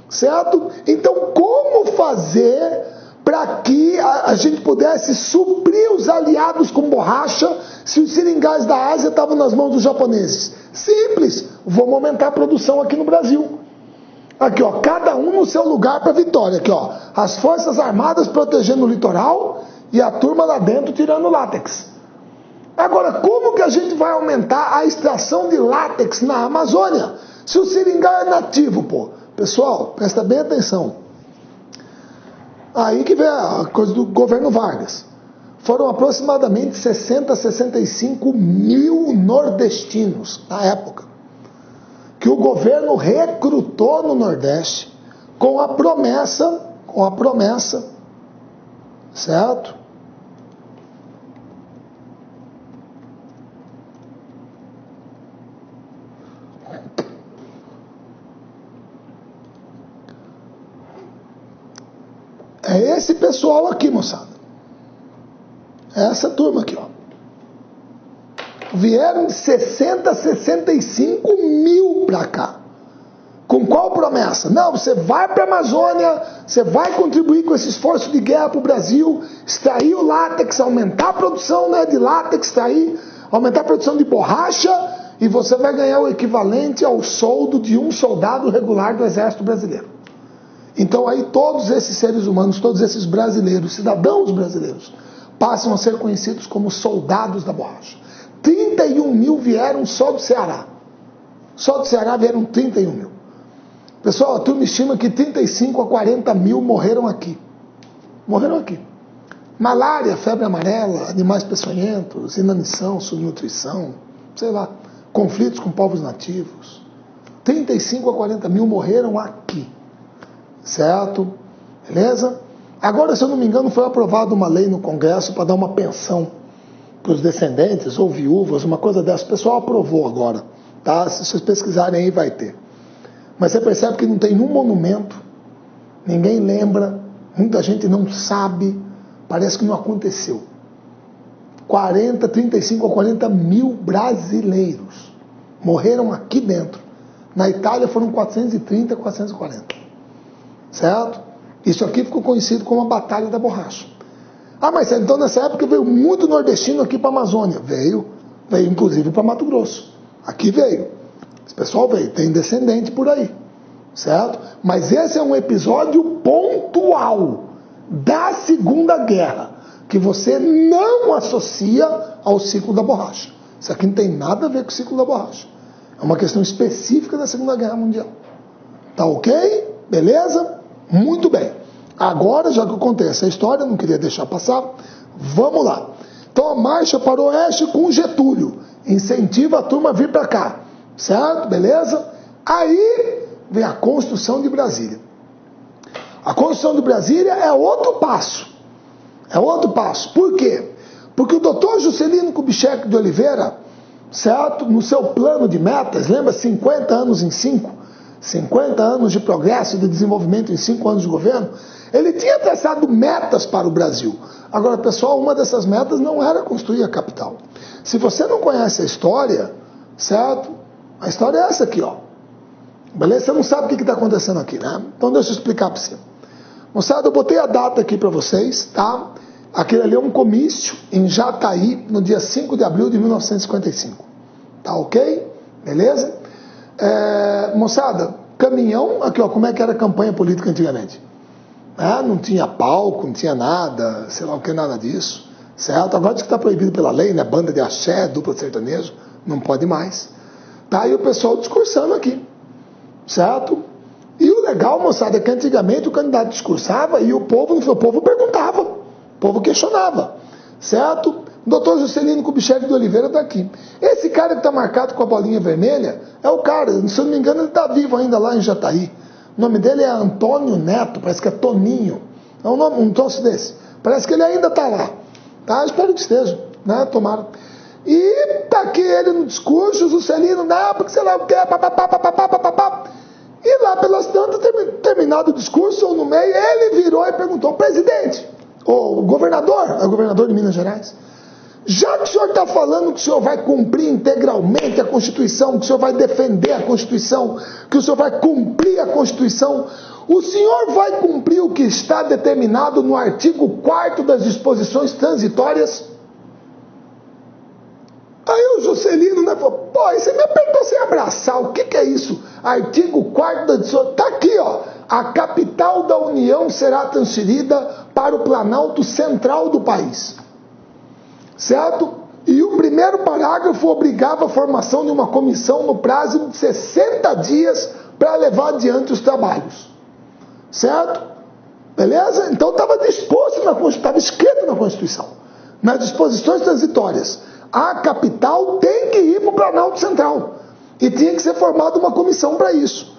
certo? Então, como fazer para que a gente pudesse suprir os aliados com borracha se os seringais da Ásia estavam nas mãos dos japoneses? Simples, vamos aumentar a produção aqui no Brasil. Aqui, ó, cada um no seu lugar para vitória. Aqui, ó, as Forças Armadas protegendo o litoral e a turma lá dentro tirando látex. Agora, como que a gente vai aumentar a extração de látex na Amazônia se o seringal é nativo, pô? Pessoal, presta bem atenção. Aí que vem a coisa do governo Vargas. Foram aproximadamente 60, 65 mil nordestinos na época, que o governo recrutou no Nordeste com a promessa, certo? É esse pessoal aqui, moçada. É essa turma aqui, ó. Vieram de 60 a 65 mil para cá. Com qual promessa? Não, você vai para a Amazônia, você vai contribuir com esse esforço de guerra para o Brasil, extrair o látex, aumentar a produção, né, de látex, aumentar a produção de borracha, e você vai ganhar o equivalente ao soldo de um soldado regular do Exército Brasileiro. Então aí todos esses seres humanos, todos esses brasileiros, cidadãos brasileiros, passam a ser conhecidos como soldados da borracha. 31 mil vieram só do Ceará. Só do Ceará vieram 31 mil. Pessoal, a turma estima que 35 a 40 mil morreram aqui. Morreram aqui. Malária, febre amarela, animais peçonhentos, inanição, subnutrição, sei lá, conflitos com povos nativos. 35 a 40 mil morreram aqui. Certo? Beleza? Agora, se eu não me engano, foi aprovada uma lei no Congresso para dar uma pensão para os descendentes ou viúvas, uma coisa dessa. O pessoal aprovou agora. Tá? Se vocês pesquisarem aí, vai ter. Mas você percebe que não tem nenhum monumento, ninguém lembra, muita gente não sabe, parece que não aconteceu. 35 a 40 mil brasileiros morreram aqui dentro. Na Itália foram 430 a 440. Certo? Isso aqui ficou conhecido como a Batalha da Borracha. Ah, mas então nessa época veio muito nordestino aqui para a Amazônia. Veio inclusive para Mato Grosso. Aqui veio. Esse pessoal veio, tem descendente por aí. Certo? Mas esse é um episódio pontual da Segunda Guerra, que você não associa ao ciclo da borracha. Isso aqui não tem nada a ver com o ciclo da borracha. É uma questão específica da Segunda Guerra Mundial. Tá ok? Beleza? Muito bem. Agora, já que eu contei essa história, não queria deixar passar, vamos lá. Então a marcha para o oeste com Getúlio incentiva a turma a vir para cá. Certo? Beleza? Aí vem a construção de Brasília. A construção de Brasília é outro passo. É outro passo. Por quê? Porque o doutor Juscelino Kubitschek de Oliveira, certo? No seu plano de metas, lembra 50 anos em 5? 50 anos de progresso e de desenvolvimento em 5 anos de governo, ele tinha traçado metas para o Brasil. Agora, pessoal, uma dessas metas não era construir a capital. Se você não conhece a história, certo? A história é essa aqui, ó. Beleza? Você não sabe o que está acontecendo aqui, né? Então deixa eu explicar para você. Moçada, eu botei a data aqui para vocês, tá? Aquele ali é um comício em Jataí, no dia 5 de abril de 1955. Tá ok? Beleza? Moçada, caminhão, aqui ó, como é que era a campanha política antigamente? Não tinha palco, não tinha nada, sei lá o que, nada disso, certo? Agora diz que está proibido pela lei, né? Banda de axé, dupla sertanejo, não pode mais. Tá? E o pessoal discursando aqui, certo? E o legal, moçada, é que antigamente o candidato discursava e o povo perguntava, o povo questionava, certo? O doutor Juscelino Kubitschek de Oliveira está aqui. Esse cara que está marcado com a bolinha vermelha é o cara, se eu não me engano, ele está vivo ainda lá em Jataí. O nome dele é Antônio Neto, parece que é Toninho. É um troço desse. Parece que ele ainda está lá. Tá? Espero que esteja, né? Tomara. E está aqui ele no discurso, o Juscelino, não, porque sei lá o que, papapá. E lá pelas tantas, terminado o discurso, ou no meio, ele virou e perguntou, presidente, o governador, é o governador de Minas Gerais, já que o senhor está falando que o senhor vai cumprir integralmente a Constituição, que o senhor vai defender a Constituição, que o senhor vai cumprir a Constituição, o senhor vai cumprir o que está determinado no artigo 4º das disposições transitórias? Aí o Juscelino, né, falou, pô, aí você me apertou sem abraçar, o que é isso? Artigo 4º da disposição, está aqui, ó, a capital da União será transferida para o Planalto Central do país. Certo? E o primeiro parágrafo obrigava a formação de uma comissão no prazo de 60 dias para levar adiante os trabalhos. Certo? Beleza? Então estava disposto estava escrito na Constituição, nas disposições transitórias. A capital tem que ir para o Planalto Central. E tinha que ser formada uma comissão para isso.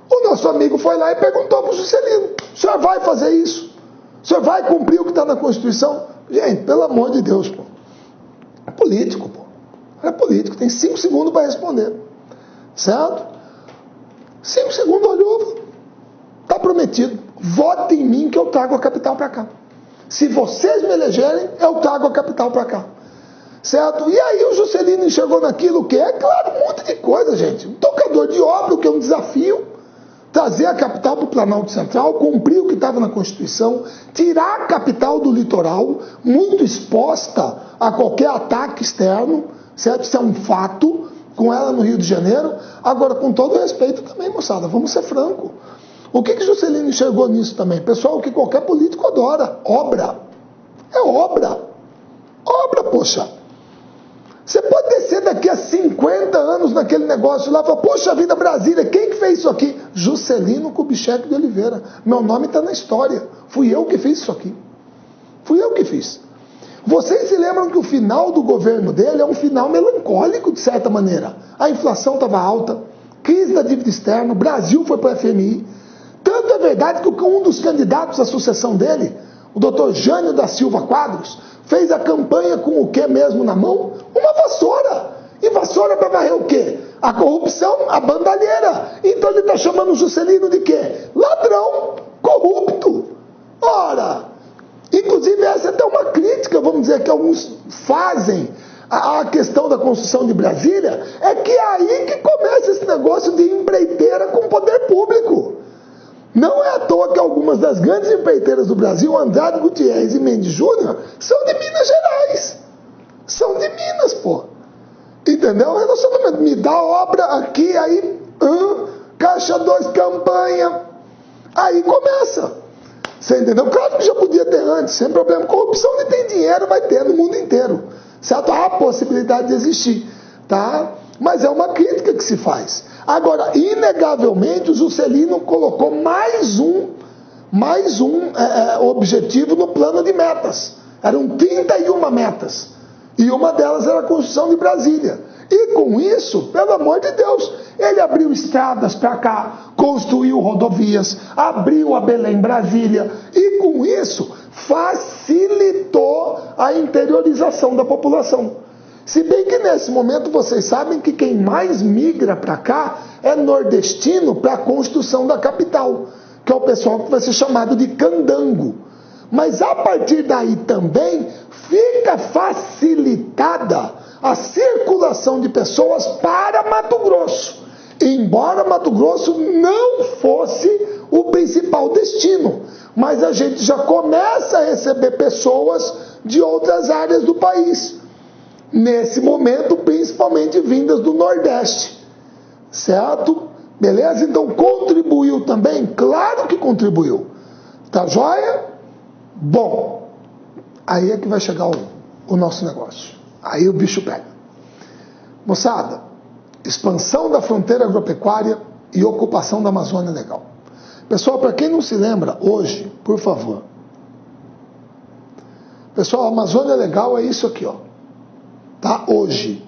O nosso amigo foi lá e perguntou para o Juscelino: o senhor vai fazer isso? O senhor vai cumprir o que está na Constituição? Gente, pelo amor de Deus, pô. É político, pô. É político, tem 5 segundos para responder. Certo? 5 segundos, olhou. Está prometido. Vote em mim que eu trago a capital para cá. Se vocês me elegerem, eu trago a capital para cá. Certo? E aí o Juscelino enxergou naquilo que é, claro, um monte de coisa, gente. Um tocador de obra, o que é um desafio. Trazer a capital para o Planalto Central, cumprir o que estava na Constituição, tirar a capital do litoral, muito exposta a qualquer ataque externo, certo? Isso é um fato, com ela no Rio de Janeiro. Agora, com todo respeito também, moçada, vamos ser franco. O que Juscelino enxergou nisso também? Pessoal, o que qualquer político adora: obra. É obra. Obra, poxa. Você pode descer daqui a 50 anos naquele negócio lá e falar: poxa vida, Brasília, quem que fez isso aqui? Juscelino Kubitschek de Oliveira. Meu nome está na história. Fui eu que fiz isso aqui. Fui eu que fiz. Vocês se lembram que o final do governo dele é um final melancólico, de certa maneira. A inflação estava alta, crise da dívida externa, o Brasil foi para o FMI. Tanto é verdade que um dos candidatos à sucessão dele, o doutor Jânio da Silva Quadros, fez a campanha com o que mesmo na mão? Uma vassoura. E vassoura para varrer o quê? A corrupção, a bandalheira. Então ele está chamando o Juscelino de quê? Ladrão, corrupto. Ora, inclusive essa é até uma crítica, vamos dizer, que alguns fazem à questão da construção de Brasília, é que é aí que começa esse negócio de empreiteira com poder público. Não é à toa que algumas das grandes empreiteiras do Brasil, Andrade Gutierrez e Mendes Júnior, são de Minas Gerais. São de Minas, pô. Entendeu? Relacionamento. Me dá obra aqui, aí, Caixa 2, campanha. Aí começa. Você entendeu? Claro que já podia ter antes, sem problema. Corrupção onde tem dinheiro, vai ter no mundo inteiro. Certo? Há a possibilidade de existir. Tá? Mas é uma crítica que se faz. Agora, inegavelmente, o Juscelino colocou mais um objetivo no plano de metas. Eram 31 metas. E uma delas era a construção de Brasília. E com isso, pelo amor de Deus, ele abriu estradas para cá, construiu rodovias, abriu a Belém-Brasília. E com isso, facilitou a interiorização da população. Se bem que nesse momento vocês sabem que quem mais migra para cá é nordestino para a construção da capital, que é o pessoal que vai ser chamado de candango. Mas a partir daí também fica facilitada a circulação de pessoas para Mato Grosso, embora Mato Grosso não fosse o principal destino. Mas a gente já começa a receber pessoas de outras áreas do país. Nesse momento, principalmente vindas do Nordeste, certo? Beleza? Então, contribuiu também? Claro que contribuiu. Tá joia? Bom, aí é que vai chegar o nosso negócio. Aí o bicho pega. Moçada, expansão da fronteira agropecuária e ocupação da Amazônia Legal. Pessoal, para quem não se lembra, hoje, por favor. Pessoal, a Amazônia Legal é isso aqui, ó. Tá? Hoje.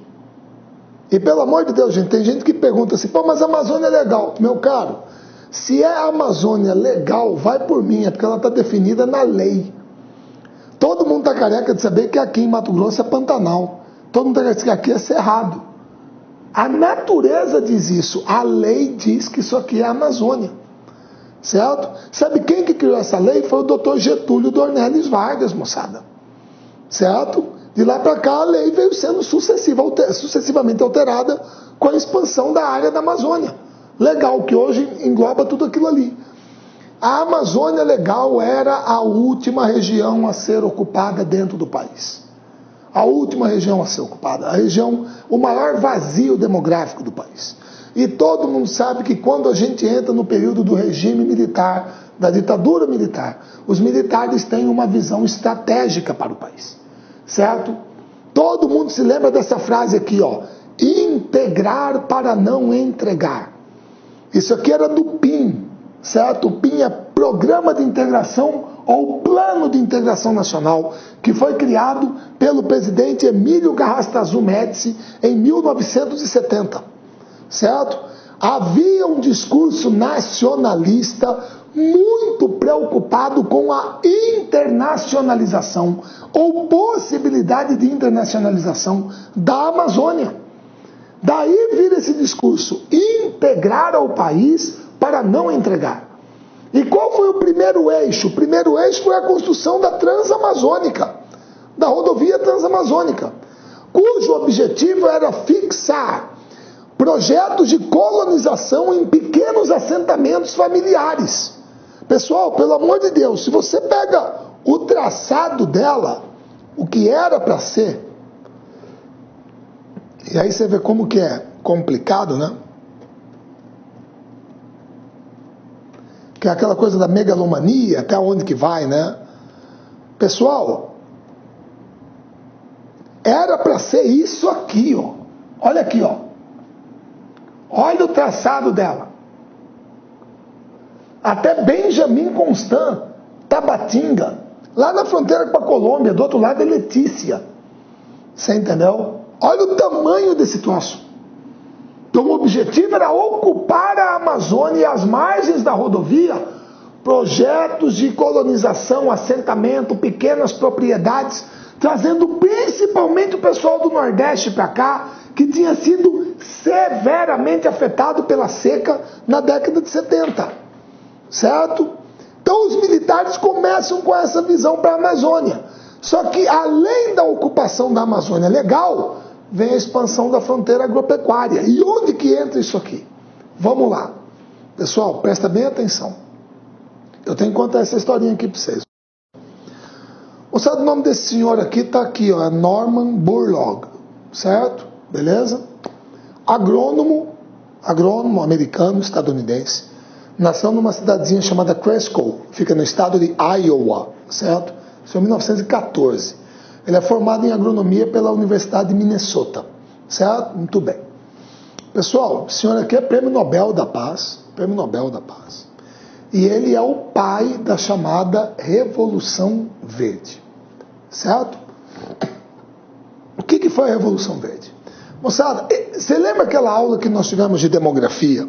E pelo amor de Deus, gente, tem gente que pergunta assim: pô, mas a Amazônia é legal. Meu caro, se é a Amazônia legal, vai por mim, é porque ela está definida na lei. Todo mundo está careca de saber que aqui em Mato Grosso é Pantanal. Todo mundo está careca de que aqui é Cerrado. A natureza diz isso. A lei diz que isso aqui é a Amazônia. Certo? Sabe quem que criou essa lei? Foi o doutor Getúlio Dornelles Vargas, moçada. Certo? De lá para cá, a lei veio sendo sucessivamente alterada com a expansão da área da Amazônia. Legal, que hoje engloba tudo aquilo ali. A Amazônia Legal era a última região a ser ocupada dentro do país. A última região a ser ocupada. A região, o maior vazio demográfico do país. E todo mundo sabe que quando a gente entra no período do regime militar, da ditadura militar, os militares têm uma visão estratégica para o país. Certo? Todo mundo se lembra dessa frase aqui, ó. Integrar para não entregar. Isso aqui era do PIN, certo? O PIN é Programa de Integração ou Plano de Integração Nacional, que foi criado pelo presidente Emílio Garrastazu Médici em 1970, certo? havia um discurso nacionalista muito preocupado com a internacionalização ou possibilidade de internacionalização da Amazônia. Daí vira esse discurso, integrar ao país para não entregar. E qual foi o primeiro eixo? O primeiro eixo foi a construção da Transamazônica, da rodovia Transamazônica, cujo objetivo era fixar projetos de colonização em pequenos assentamentos familiares. Pessoal, pelo amor de Deus, se você pega o traçado dela, o que era para ser, e aí você vê como que é complicado, né? Que é aquela coisa da megalomania, até onde que vai, né? Pessoal, era para ser isso aqui, ó. Olha aqui, ó. Olha o traçado dela. Até Benjamin Constant, Tabatinga, lá na fronteira com a Colômbia, do outro lado é Letícia. Você entendeu? Olha o tamanho desse troço. Então o objetivo era ocupar a Amazônia e as margens da rodovia, projetos de colonização, assentamento, pequenas propriedades, trazendo principalmente o pessoal do Nordeste para cá, que tinha sido severamente afetado pela seca na década de 70. Certo? Então os militares começam com essa visão para a Amazônia. Só que além da ocupação da Amazônia legal, vem a expansão da fronteira agropecuária. E onde que entra isso aqui? Vamos lá. Pessoal, presta bem atenção. Eu tenho que contar essa historinha aqui para vocês. O nome desse senhor aqui está aqui, ó, é Norman Borlaug, certo? Beleza? Agrônomo americano, estadunidense, nasceu numa cidadezinha chamada Cresco, fica no estado de Iowa, certo? Isso é 1914. Ele é formado em agronomia pela Universidade de Minnesota, certo? Muito bem. Pessoal, o senhor aqui é Prêmio Nobel da Paz, Prêmio Nobel da Paz. E ele é o pai da chamada Revolução Verde, certo? O que foi a Revolução Verde? Moçada, você lembra aquela aula que nós tivemos de demografia?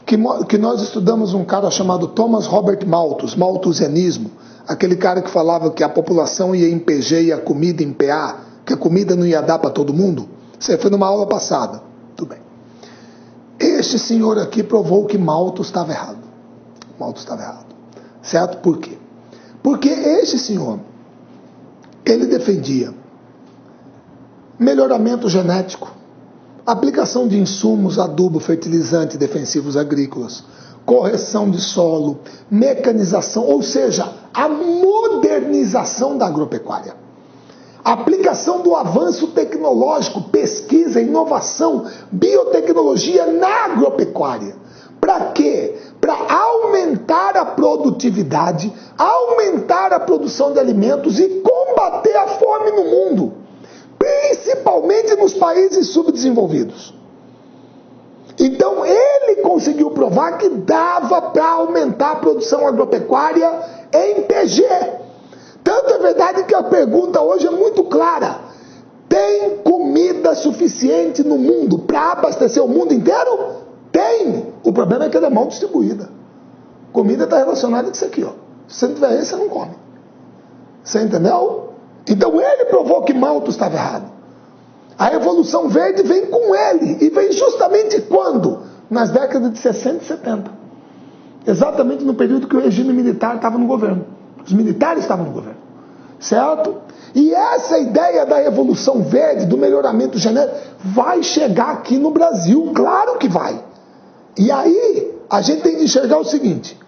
Que nós estudamos um cara chamado Thomas Robert Malthus, malthusianismo, aquele cara que falava que a população ia em PG e a comida em PA, que a comida não ia dar para todo mundo? Isso foi numa aula passada. Tudo bem. Este senhor aqui provou que Malthus estava errado. Malthus estava errado. Certo? Por quê? Porque este senhor, ele defendia melhoramento genético, aplicação de insumos, adubo, fertilizante, defensivos agrícolas, correção de solo, mecanização, ou seja, a modernização da agropecuária. Aplicação do avanço tecnológico, pesquisa, inovação, biotecnologia na agropecuária. Para quê? Para aumentar a produtividade, aumentar a produção de alimentos e combater a fome no mundo, principalmente nos países subdesenvolvidos. Então ele conseguiu provar que dava para aumentar a produção agropecuária em PG. Tanto é verdade que a pergunta hoje é muito clara: tem comida suficiente no mundo para abastecer o mundo inteiro? Tem! O problema é que ela é mal distribuída. Comida está relacionada com isso aqui, ó. Se você não tiver isso, você não come. Você entendeu? Então ele provou que Malthus estava errado. A Revolução Verde vem com ele. E vem justamente quando? Nas décadas de 60 e 70. Exatamente no período que o regime militar estava no governo. Os militares estavam no governo. Certo? E essa ideia da Revolução Verde, do melhoramento genético, vai chegar aqui no Brasil. Claro que vai. E aí, a gente tem que enxergar o seguinte: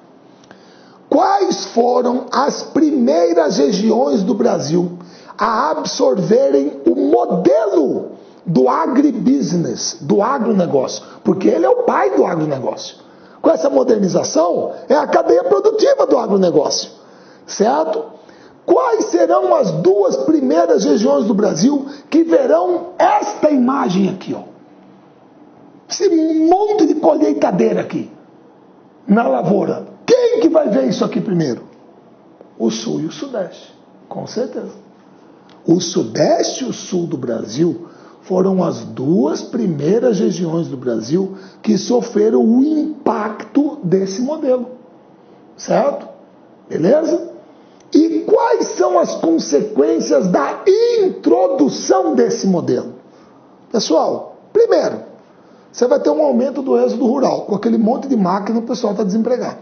quais foram as primeiras regiões do Brasil a absorverem o modelo do agribusiness, do agronegócio? Porque ele é o pai do agronegócio. Com essa modernização, é a cadeia produtiva do agronegócio. Certo? Quais serão as duas primeiras regiões do Brasil que verão esta imagem aqui, ó? Esse monte de colheitadeira aqui, na lavoura. Quem que vai ver isso aqui primeiro? O Sul e o Sudeste, com certeza. O Sudeste e o Sul do Brasil foram as duas primeiras regiões do Brasil que sofreram o impacto desse modelo. Certo? Beleza? E quais são as consequências da introdução desse modelo? Pessoal, primeiro, você vai ter um aumento do êxodo rural. Com aquele monte de máquina, o pessoal está desempregado.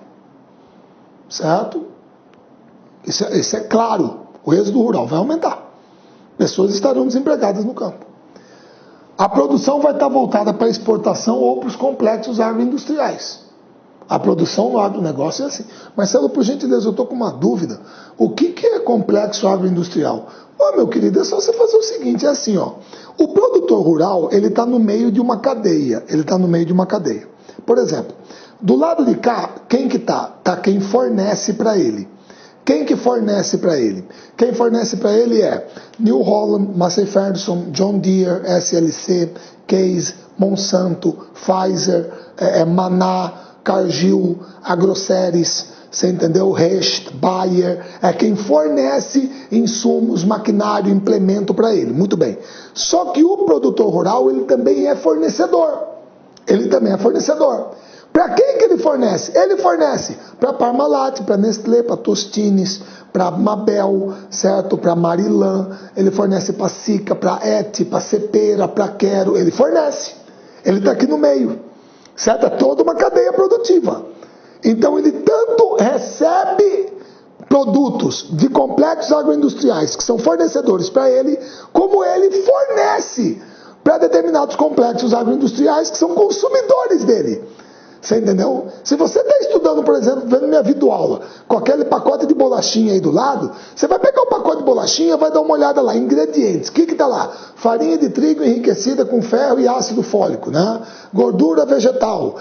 Certo? Isso é claro. O êxodo rural vai aumentar. Pessoas estarão desempregadas no campo. A produção vai estar voltada para a exportação ou para os complexos agroindustriais. A produção no agronegócio é assim. Marcelo, por gentileza, eu estou com uma dúvida. O que é complexo agroindustrial? Meu querido, é só você fazer o seguinte, é assim, ó. O produtor rural, ele está no meio de uma cadeia. Por exemplo, do lado de cá, quem que está? Está quem fornece para ele. Quem que fornece para ele? Quem fornece para ele é New Holland, Massey Ferguson, John Deere, SLC, Case, Monsanto, Pfizer, Maná, Cargill, Agroceres, você entendeu? Hecht, Bayer, é quem fornece insumos, maquinário, implemento para ele. Muito bem. Só que o produtor rural, ele também é fornecedor. Para quem que ele fornece? Ele fornece para Parmalat, para Nestlé, para Tostines, para Mabel, certo? Para Marilã, ele fornece para Sica, para Et, para Cepera, para Quero, ele fornece. Ele está aqui no meio, certo? É toda uma cadeia produtiva. Então ele tanto recebe produtos de complexos agroindustriais que são fornecedores para ele, como ele fornece para determinados complexos agroindustriais que são consumidores dele. Você entendeu? Se você está estudando, por exemplo, vendo minha videoaula, com aquele pacote de bolachinha aí do lado, você vai pegar o pacote de bolachinha, vai dar uma olhada lá, ingredientes. O que está lá? Farinha de trigo enriquecida com ferro e ácido fólico, né? Gordura vegetal,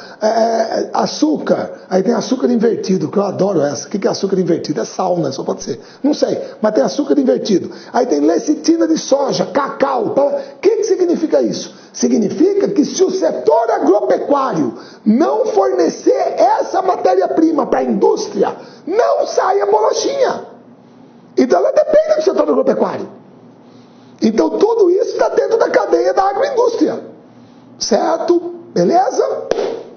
açúcar, aí tem açúcar invertido, que eu adoro essa. O que é açúcar invertido? É sal, né? Só pode ser. Não sei, mas tem açúcar invertido. Aí tem lecitina de soja, cacau. O que significa isso? Significa que se o setor agropecuário não fornecer essa matéria-prima para a indústria, não sai a bolachinha. Então ela depende do setor agropecuário. Então tudo isso está dentro da cadeia da agroindústria. Certo? Beleza?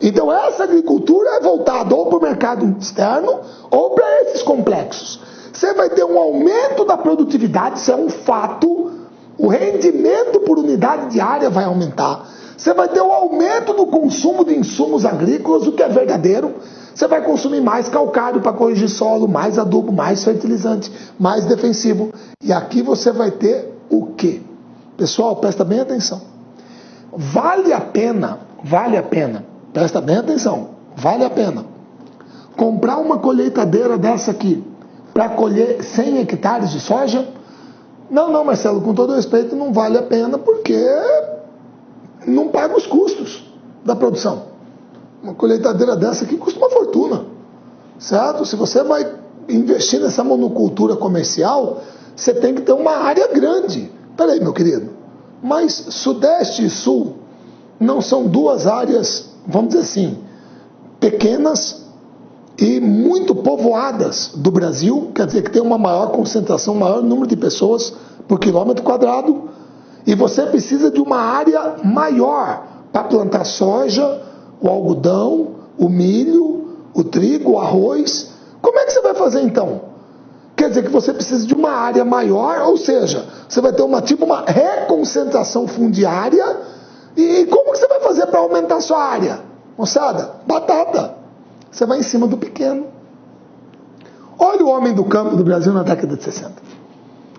Então essa agricultura é voltada ou para o mercado externo ou para esses complexos. Você vai ter um aumento da produtividade, isso é um fato. O rendimento por unidade diária vai aumentar. Você vai ter um aumento do consumo de insumos agrícolas, o que é verdadeiro. Você vai consumir mais calcário para corrigir solo, mais adubo, mais fertilizante, mais defensivo. E aqui você vai ter o quê? Pessoal, presta bem atenção. Vale a pena, presta bem atenção, vale a pena comprar uma colheitadeira dessa aqui para colher 100 hectares de soja? Não, Marcelo, com todo respeito, não vale a pena porque não paga os custos da produção. Uma colheitadeira dessa aqui custa uma fortuna, certo? Se você vai investir nessa monocultura comercial, você tem que ter uma área grande. Peraí, meu querido, mas Sudeste e Sul não são duas áreas, vamos dizer assim, pequenas e muito povoadas do Brasil, quer dizer que tem uma maior concentração, um maior número de pessoas por quilômetro quadrado, e você precisa de uma área maior para plantar soja, o algodão, o milho, o trigo, o arroz. Como é que você vai fazer então? Quer dizer que você precisa de uma área maior, ou seja, você vai ter uma reconcentração fundiária. E como que você vai fazer para aumentar a sua área? Moçada, batata. Você vai em cima do pequeno. Olha o homem do campo do Brasil na década de 60.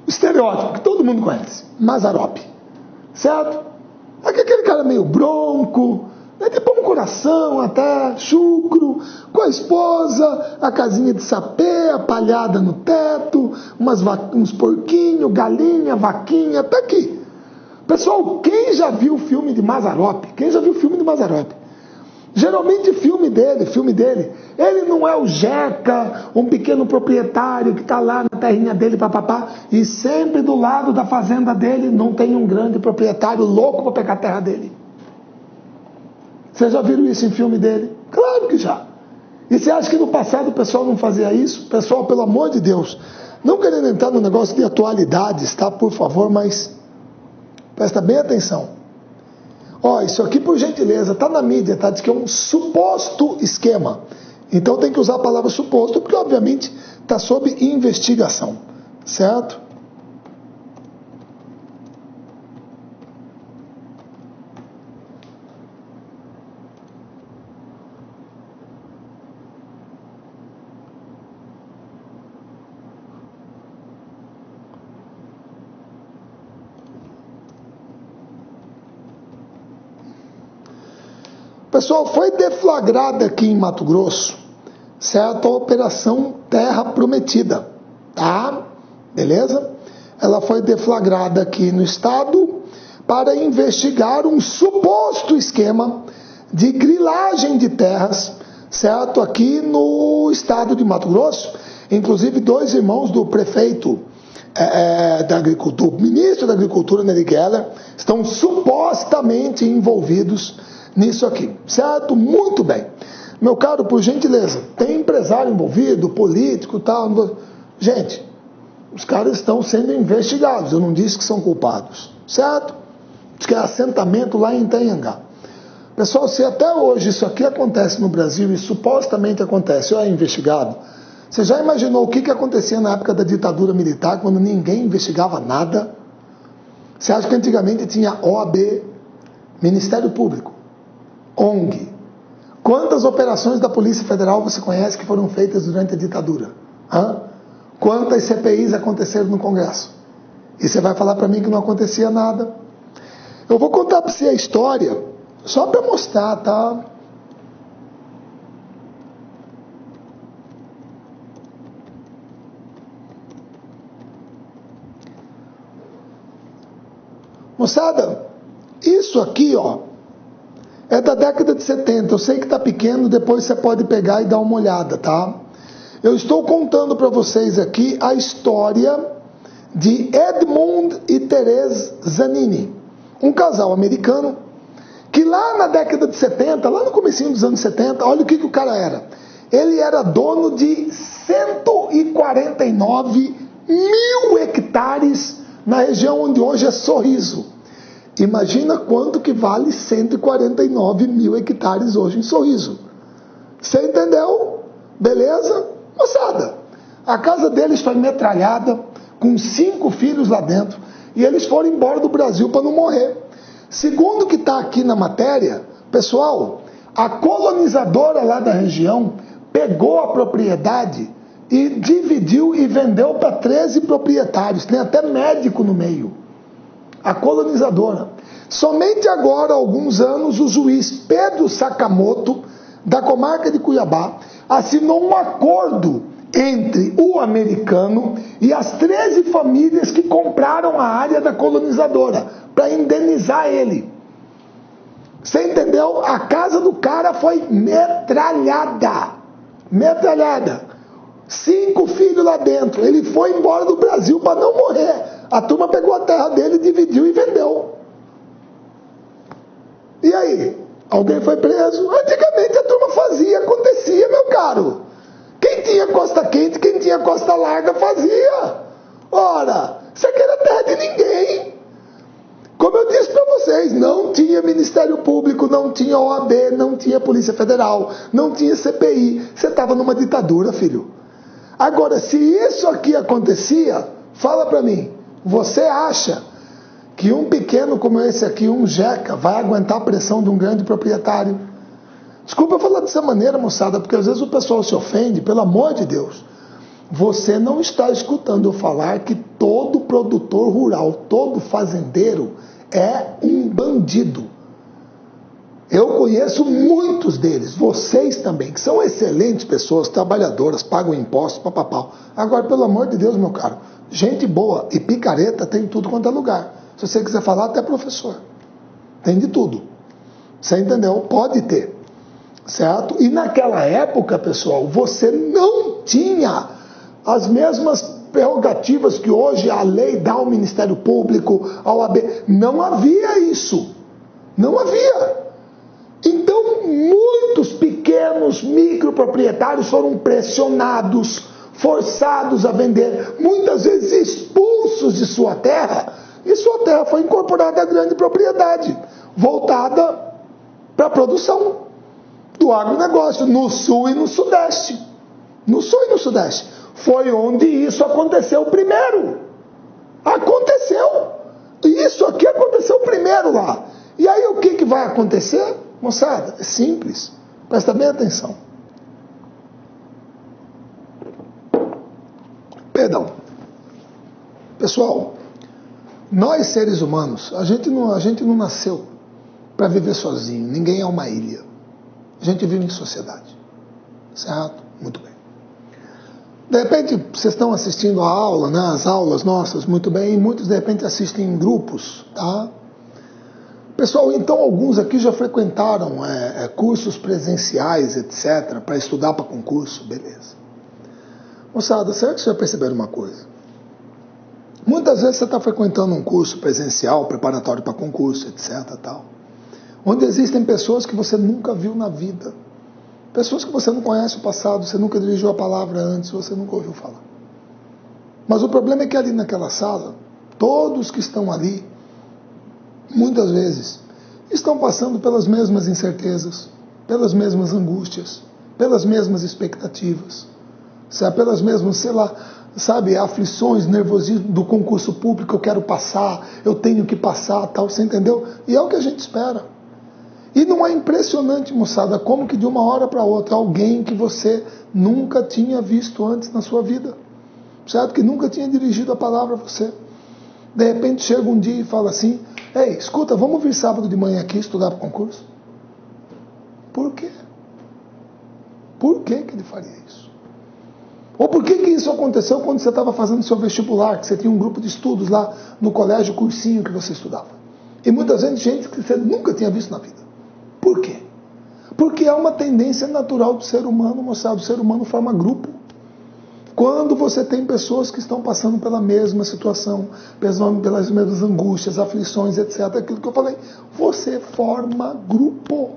O estereótipo que todo mundo conhece. Mazzaropi. Certo? Aquele cara meio bronco, né, de bom coração até, chucro, com a esposa, a casinha de sapê, a palhada no teto, uns porquinhos, galinha, vaquinha, tá aqui. Pessoal, quem já viu o filme de Mazzaropi? Geralmente filme dele, ele não é o Jeca, um pequeno proprietário que está lá na terrinha dele, papapá, e sempre do lado da fazenda dele não tem um grande proprietário louco para pegar a terra dele. Vocês já viram isso em filme dele? Claro que já. E você acha que no passado o pessoal não fazia isso? Pessoal, pelo amor de Deus, não querendo entrar no negócio de atualidades, tá? Por favor, mas Presta bem atenção. Ó, isso aqui, por gentileza, está na mídia, tá? Diz que é um suposto esquema. Então tem que usar a palavra suposto, porque obviamente está sob investigação, certo? Pessoal, foi deflagrada aqui em Mato Grosso, certo? A Operação Terra Prometida, tá? Beleza? Ela foi deflagrada aqui no estado para investigar um suposto esquema de grilagem de terras, certo? Aqui no estado de Mato Grosso. Inclusive, 2 irmãos do prefeito da Agricultura, o ministro da Agricultura, Nery Geller, estão supostamente envolvidos nisso aqui, certo? Muito bem. Meu caro, por gentileza, tem empresário envolvido, político e tal. Gente, os caras estão sendo investigados. Eu não disse que são culpados, certo? Diz que é assentamento lá em Itanhangá. Pessoal, se até hoje isso aqui acontece no Brasil e supostamente acontece ou é investigado, você já imaginou o que acontecia na época da ditadura militar, quando ninguém investigava nada? Você acha que antigamente tinha OAB, Ministério Público, ONG? Quantas operações da Polícia Federal você conhece que foram feitas durante a ditadura? Quantas CPIs aconteceram no Congresso? E você vai falar para mim que não acontecia nada? Eu vou contar para você a história, só para mostrar, tá? Moçada, isso aqui, ó, é da década de 70. Eu sei que está pequeno, depois você pode pegar e dar uma olhada, tá? Eu estou contando para vocês aqui a história de Edmund e Therese Zanini, um casal americano que lá na década de 70, lá no comecinho dos anos 70, olha o que o cara era. Ele era dono de 149 mil hectares na região onde hoje é Sorriso. Imagina quanto que vale 149 mil hectares hoje em Sorriso. Você entendeu? Beleza? Moçada, a casa deles foi metralhada, com 5 filhos lá dentro, e eles foram embora do Brasil para não morrer. Segundo o que está aqui na matéria, pessoal, a colonizadora lá da região pegou a propriedade e dividiu e vendeu para 13 proprietários. Tem até médico no meio. A colonizadora. Somente agora, há alguns anos, o juiz Pedro Sakamoto, da comarca de Cuiabá, assinou um acordo entre o americano e as 13 famílias que compraram a área da colonizadora, para indenizar ele. Você entendeu? A casa do cara foi metralhada. Metralhada. 5 filhos lá dentro. Ele foi embora do Brasil para não morrer. A turma pegou a terra dele, dividiu e vendeu. E aí? Alguém foi preso? Antigamente a turma fazia, acontecia, meu caro. Quem tinha costa quente, quem tinha costa larga fazia. Ora, isso aqui era terra de ninguém. Como eu disse para vocês, não tinha Ministério Público, não tinha OAB, não tinha Polícia Federal, não tinha CPI. Você estava numa ditadura, filho. Agora, se isso aqui acontecia, fala para mim, você acha que um pequeno como esse aqui, um jeca, vai aguentar a pressão de um grande proprietário? Desculpa eu falar dessa maneira, moçada, porque às vezes o pessoal se ofende, pelo amor de Deus. Você não está escutando eu falar que todo produtor rural, todo fazendeiro é um bandido. Eu conheço muitos deles, vocês também, que são excelentes pessoas, trabalhadoras, pagam impostos, papapau. Agora, pelo amor de Deus, meu caro, gente boa e picareta tem tudo quanto é lugar. Se você quiser falar, até professor. Tem de tudo. Você entendeu? Pode ter. Certo? E naquela época, pessoal, você não tinha as mesmas prerrogativas que hoje a lei dá ao Ministério Público, ao OAB. Não havia isso. Não havia. Então, muitos pequenos microproprietários foram pressionados, forçados a vender, muitas vezes expulsos de sua terra, e sua terra foi incorporada à grande propriedade, voltada para a produção do agronegócio, no sul e no sudeste. No sul e no sudeste. Foi onde isso aconteceu primeiro. Aconteceu. Isso aqui aconteceu primeiro lá. E aí o que vai acontecer? Moçada, é simples. Presta bem atenção. Perdão. Pessoal, nós seres humanos, a gente não nasceu para viver sozinho. Ninguém é uma ilha. A gente vive em sociedade. Certo? Muito bem. De repente, vocês estão assistindo a aula, né? As aulas nossas, muito bem, e muitos de repente assistem em grupos, tá? Pessoal, então alguns aqui já frequentaram cursos presenciais, etc., para estudar para concurso, beleza. Moçada, será que vocês já perceberam uma coisa? Muitas vezes você está frequentando um curso presencial, preparatório para concurso, etc., tal, onde existem pessoas que você nunca viu na vida. Pessoas que você não conhece o passado, você nunca dirigiu a palavra antes, você nunca ouviu falar. Mas o problema é que ali naquela sala, todos que estão ali, muitas vezes, estão passando pelas mesmas incertezas, pelas mesmas angústias, pelas mesmas expectativas, pelas mesmas, sei lá, sabe, aflições, nervosismo do concurso público, eu quero passar, eu tenho que passar, tal, você entendeu? E é o que a gente espera. E não é impressionante, moçada, como que de uma hora para outra, alguém que você nunca tinha visto antes na sua vida, certo? Que nunca tinha dirigido a palavra a você. De repente chega um dia e fala assim, ei, escuta, vamos vir sábado de manhã aqui estudar para o concurso? Por quê? Por que ele faria isso? Ou por que isso aconteceu quando você estava fazendo seu vestibular, que você tinha um grupo de estudos lá no colégio, cursinho que você estudava? E muitas vezes gente que você nunca tinha visto na vida. Por quê? Porque é uma tendência natural do ser humano, moçada. O ser humano forma grupo. Quando você tem pessoas que estão passando pela mesma situação, pelas mesmas angústias, aflições, etc., aquilo que eu falei, você forma grupo.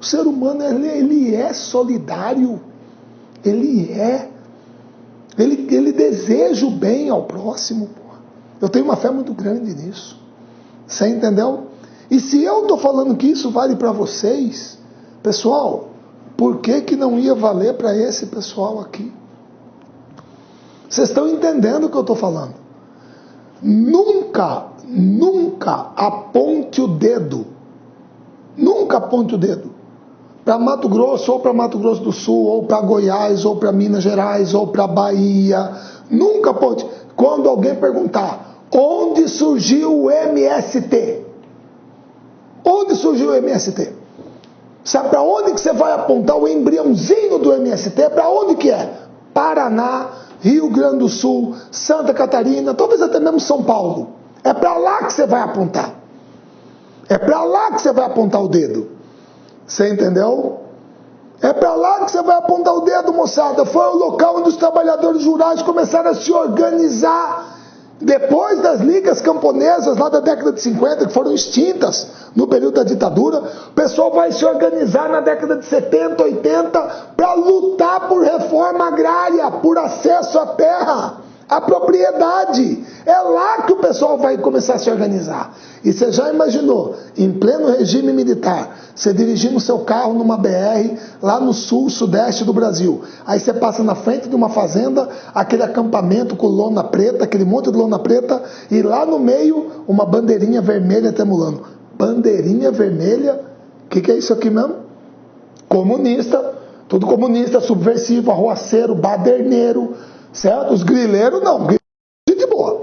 O ser humano, ele é solidário. Ele deseja o bem ao próximo. Eu tenho uma fé muito grande nisso. Você entendeu? E se eu estou falando que isso vale para vocês, pessoal, por que não ia valer para esse pessoal aqui? Vocês estão entendendo o que eu estou falando? Nunca aponte o dedo. Nunca aponte o dedo. Para Mato Grosso, ou para Mato Grosso do Sul, ou para Goiás, ou para Minas Gerais, ou para Bahia. Nunca aponte. Quando alguém perguntar, onde surgiu o MST? Onde surgiu o MST? Sabe para onde que você vai apontar o embriãozinho do MST? Para onde que é? Paraná, Rio Grande do Sul, Santa Catarina, talvez até mesmo São Paulo. É para lá que você vai apontar. É para lá que você vai apontar o dedo. Você entendeu? É para lá que você vai apontar o dedo, moçada. Foi o local onde os trabalhadores rurais começaram a se organizar. Depois das ligas camponesas lá da década de 50, que foram extintas no período da ditadura, o pessoal vai se organizar na década de 70, 80 para lutar por reforma agrária, por acesso à terra, à propriedade. É lá que o pessoal vai começar a se organizar. E você já imaginou, em pleno regime militar, você dirigindo o seu carro numa BR, lá no sul, sudeste do Brasil. Aí você passa na frente de uma fazenda, aquele acampamento com lona preta, aquele monte de lona preta, e lá no meio, uma bandeirinha vermelha tremulando. Bandeirinha vermelha? O que é isso aqui mesmo? Comunista, tudo comunista, subversivo, arruaceiro, baderneiro, certo? Os grileiros não, gente boa,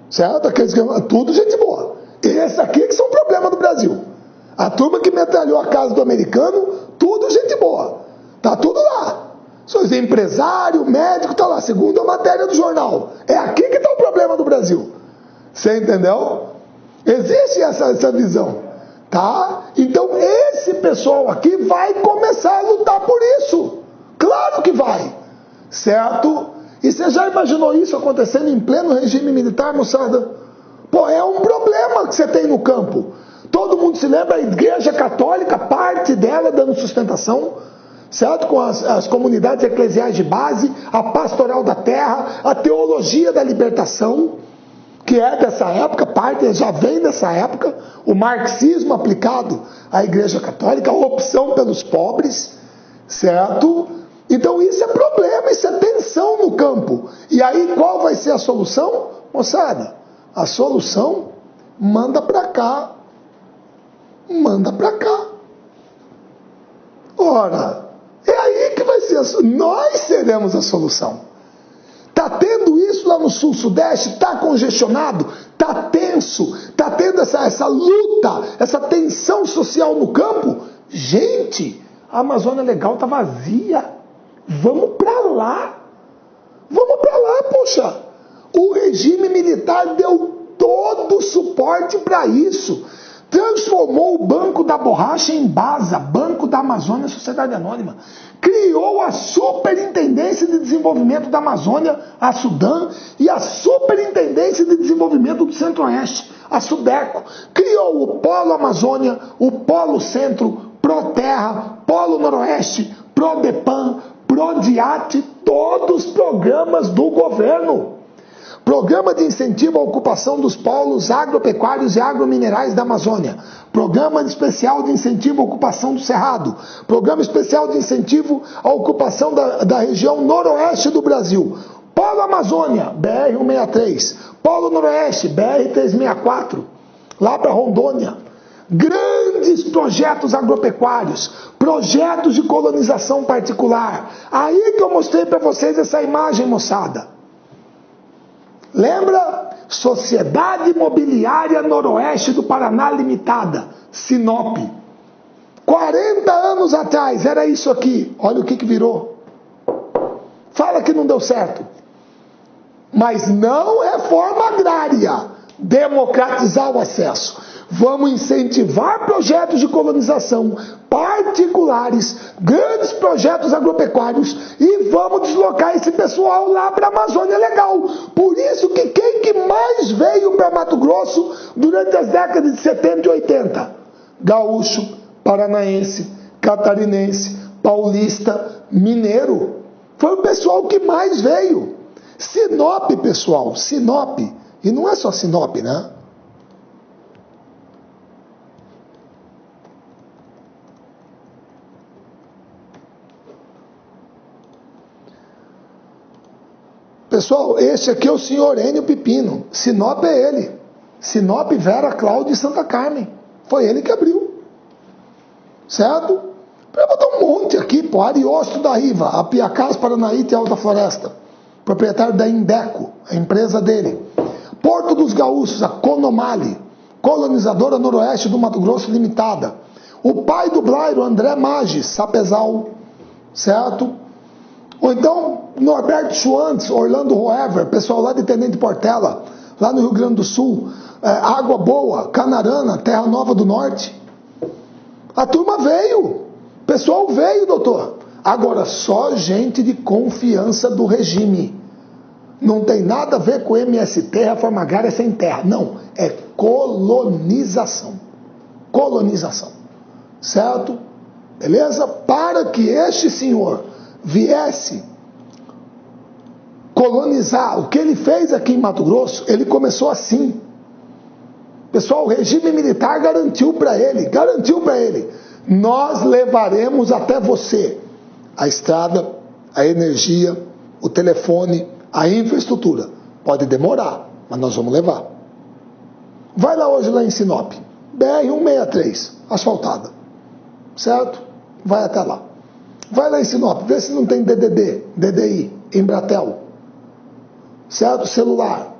certo? Aqueles, tudo gente boa. Esse aqui que são o problema do Brasil. A turma que metralhou a casa do americano, tudo gente boa. Tá tudo lá. Seus empresário, médico, tá lá. Segundo a matéria do jornal. É aqui que tá o problema do Brasil. Você entendeu? Existe essa visão. Tá? Então esse pessoal aqui vai começar a lutar por isso. Claro que vai. Certo? E você já imaginou isso acontecendo em pleno regime militar, moçada? Pô, é um problema que você tem no campo. Todo mundo se lembra, a Igreja Católica, parte dela dando sustentação, certo? Com as comunidades eclesiais de base, a pastoral da terra, a teologia da libertação, que é dessa época, parte já vem dessa época, o marxismo aplicado à Igreja Católica, a opção pelos pobres, certo? Então isso é problema, isso é tensão no campo. E aí qual vai ser a solução? Moçada, a solução, manda para cá. Manda para cá. Ora, é aí que vai ser, nós seremos a solução. Está tendo isso lá no sul-sudeste? Está congestionado? Está tenso? Está tendo essa luta, essa tensão social no campo? Gente, a Amazônia Legal está vazia. Vamos para lá. Vamos para lá, poxa. O regime militar deu todo o suporte para isso. Transformou o Banco da Borracha em BASA, Banco da Amazônia Sociedade Anônima. Criou a Superintendência de Desenvolvimento da Amazônia, a Sudam, e a Superintendência de Desenvolvimento do Centro-Oeste, a Sudeco. Criou o Polo Amazônia, o Polo Centro, Proterra, Polo Noroeste, Prodepan, Prodiat, todos os programas do governo. Programa de incentivo à ocupação dos polos agropecuários e agrominerais da Amazônia. Programa especial de incentivo à ocupação do Cerrado. Programa especial de incentivo à ocupação da região noroeste do Brasil. Polo Amazônia, BR-163. Polo Noroeste, BR-364. Lá para Rondônia. Grandes projetos agropecuários. Projetos de colonização particular. Aí que eu mostrei para vocês essa imagem, moçada. Lembra? Sociedade Imobiliária Noroeste do Paraná Limitada, Sinop. 40 anos atrás era isso aqui. Olha o que virou. Fala que não deu certo. Mas não reforma agrária. Democratizar o acesso. Vamos incentivar projetos de colonização particulares, grandes projetos agropecuários e vamos deslocar esse pessoal lá para a Amazônia Legal. Por isso que quem que mais veio para Mato Grosso durante as décadas de 70 e 80? Gaúcho, paranaense, catarinense, paulista, mineiro. Foi o pessoal que mais veio. Sinop, pessoal, Sinop. E não é só Sinop, né? Pessoal, esse aqui é o senhor Enio Pipino. Sinop é ele. Sinop, Vera, Cláudia e Santa Carmen. Foi ele que abriu. Certo? Eu vou dar um monte aqui, pô. Ariosto da Riva, a Piacás, Paranaíta e Alta Floresta. Proprietário da Indeco, a empresa dele. Porto dos Gaúchos, a Conomali. Colonizadora Noroeste do Mato Grosso Limitada. O pai do Blairo, André Maggi, Sapezal. Certo? Ou então, Norberto Schwantz, Orlando Roever, pessoal lá de Tenente Portela, lá no Rio Grande do Sul, Água Boa, Canarana, Terra Nova do Norte. A turma veio, o pessoal veio, doutor. Agora, só gente de confiança do regime. Não tem nada a ver com MST, reforma agrária sem terra. Não, é colonização. Colonização. Certo? Beleza? Para que este senhor viesse colonizar o que ele fez aqui em Mato Grosso, ele começou assim. Pessoal, o regime militar garantiu para ele, nós levaremos até você a estrada, a energia, o telefone, a infraestrutura. Pode demorar, mas nós vamos levar. Vai lá hoje lá em Sinop, BR-163, asfaltada, certo? Vai até lá. Vai lá em Sinop, vê se não tem DDI, Embratel, certo? Celular,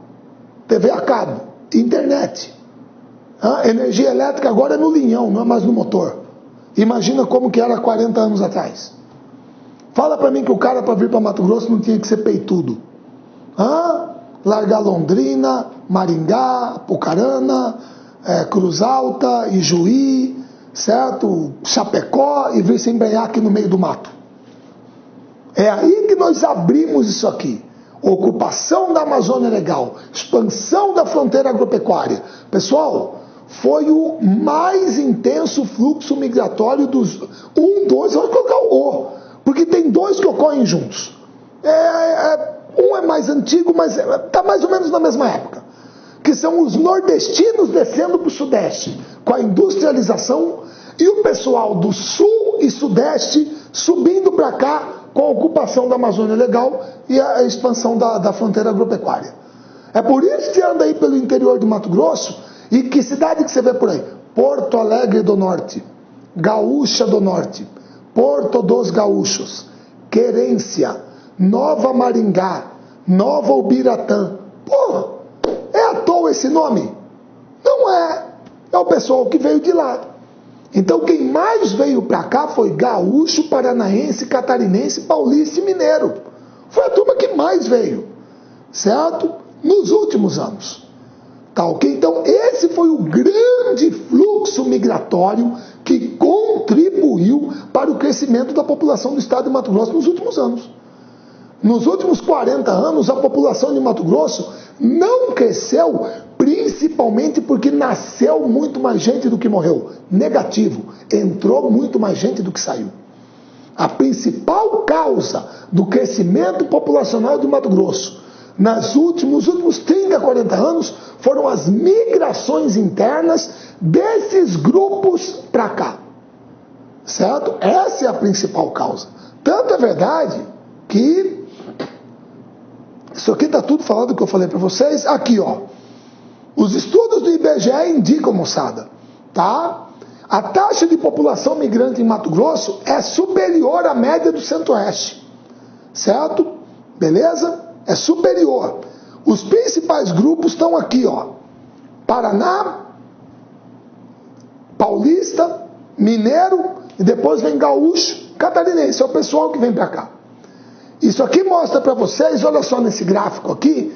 TV a cabo, internet. Energia elétrica agora é no linhão, não é mais no motor. Imagina como que era 40 anos atrás. Fala para mim que o cara para vir para Mato Grosso não tinha que ser peitudo. Largar Londrina, Maringá, Apucarana, Cruz Alta, Ijuí, certo? Chapecó e vir se embrenhar aqui no meio do mato. É aí que nós abrimos isso aqui. Ocupação da Amazônia Legal, expansão da fronteira agropecuária. Pessoal, foi o mais intenso fluxo migratório dos vamos colocar o O, porque tem dois que ocorrem juntos. Um é mais antigo, mas está mais ou menos na mesma época. que são os nordestinos descendo para o sudeste, com a industrialização, e o pessoal do sul e sudeste subindo para cá com a ocupação da Amazônia Legal e a expansão da fronteira agropecuária. É por isso que anda aí pelo interior do Mato Grosso, e que cidade que você vê por aí? Porto Alegre do Norte, Gaúcha do Norte, Porto dos Gaúchos, Querência, Nova Maringá, Nova Ubiratã. Porra, é à toa esse nome? Não é. É o pessoal que veio de lá. Então quem mais veio para cá foi gaúcho, paranaense, catarinense, paulista e mineiro. Foi a turma que mais veio, certo? Nos últimos anos. Tá ok? Então esse foi o grande fluxo migratório que contribuiu para o crescimento da população do estado de Mato Grosso nos últimos anos. Nos últimos 40 anos, a população de Mato Grosso não cresceu, principalmente porque nasceu muito mais gente do que morreu. Negativo. Entrou muito mais gente do que saiu. A principal causa do crescimento populacional de Mato Grosso nos últimos 30, 40 anos foram as migrações internas desses grupos para cá. Certo? Essa é a principal causa. Tanto é verdade que isso aqui está tudo falado que eu falei para vocês. Aqui, ó. Os estudos do IBGE indicam, moçada, tá? A taxa de população migrante em Mato Grosso é superior à média do Centro-Oeste. Certo? Beleza? É superior. Os principais grupos estão aqui, ó. Paraná, paulista, mineiro e depois vem gaúcho, catarinense. É o pessoal que vem para cá. Isso aqui mostra para vocês, olha só nesse gráfico aqui,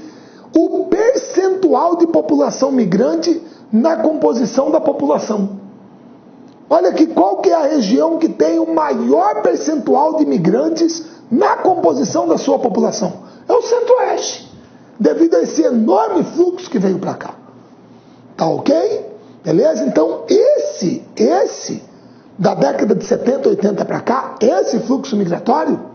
o percentual de população migrante na composição da população. Olha aqui, qual que é a região que tem o maior percentual de imigrantes na composição da sua população? É o Centro-Oeste, devido a esse enorme fluxo que veio para cá. Tá ok? Beleza? Então, esse da década de 70, 80 para cá, esse fluxo migratório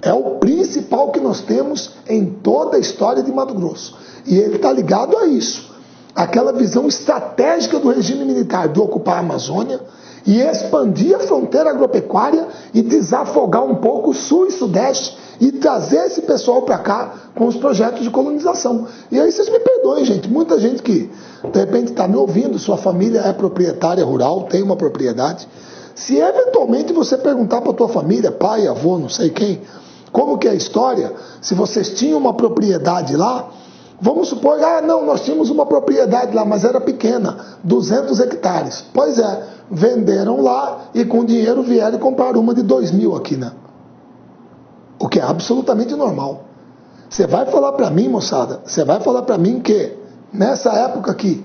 é o principal que nós temos em toda a história de Mato Grosso. E ele está ligado a isso. Aquela visão estratégica do regime militar de ocupar a Amazônia e expandir a fronteira agropecuária e desafogar um pouco o sul e sudeste e trazer esse pessoal para cá com os projetos de colonização. E aí vocês me perdoem, gente. Muita gente que de repente está me ouvindo, sua família é proprietária rural, tem uma propriedade. Se eventualmente você perguntar para a tua família, pai, avô, não sei quem, como que é a história, se vocês tinham uma propriedade lá, vamos supor, não, nós tínhamos uma propriedade lá, mas era pequena, 200 hectares. Pois é, venderam lá e com dinheiro vieram e compraram uma de 2.000 aqui, né? O que é absolutamente normal. Você vai falar para mim, moçada, você vai falar para mim que nessa época aqui,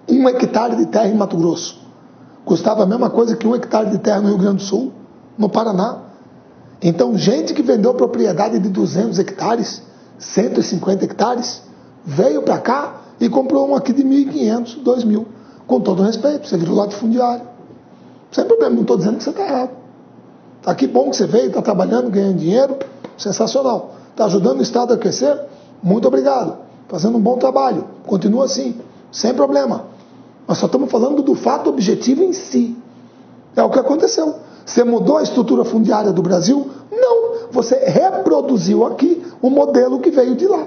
1 hectare de terra em Mato Grosso custava a mesma coisa que 1 hectare de terra no Rio Grande do Sul, no Paraná. Então, gente que vendeu propriedade de 200 hectares, 150 hectares, veio para cá e comprou um aqui de 1.500, 2.000. Com todo respeito, você virou latifundiário. Sem problema, não estou dizendo que você está errado. Tá, que bom que você veio, está trabalhando, ganhando dinheiro, sensacional. Está ajudando o Estado a crescer? Muito obrigado. Fazendo um bom trabalho. Continua assim, sem problema. Nós só estamos falando do fato objetivo em si. É o que aconteceu. Você mudou a estrutura fundiária do Brasil? Não. Você reproduziu aqui o modelo que veio de lá.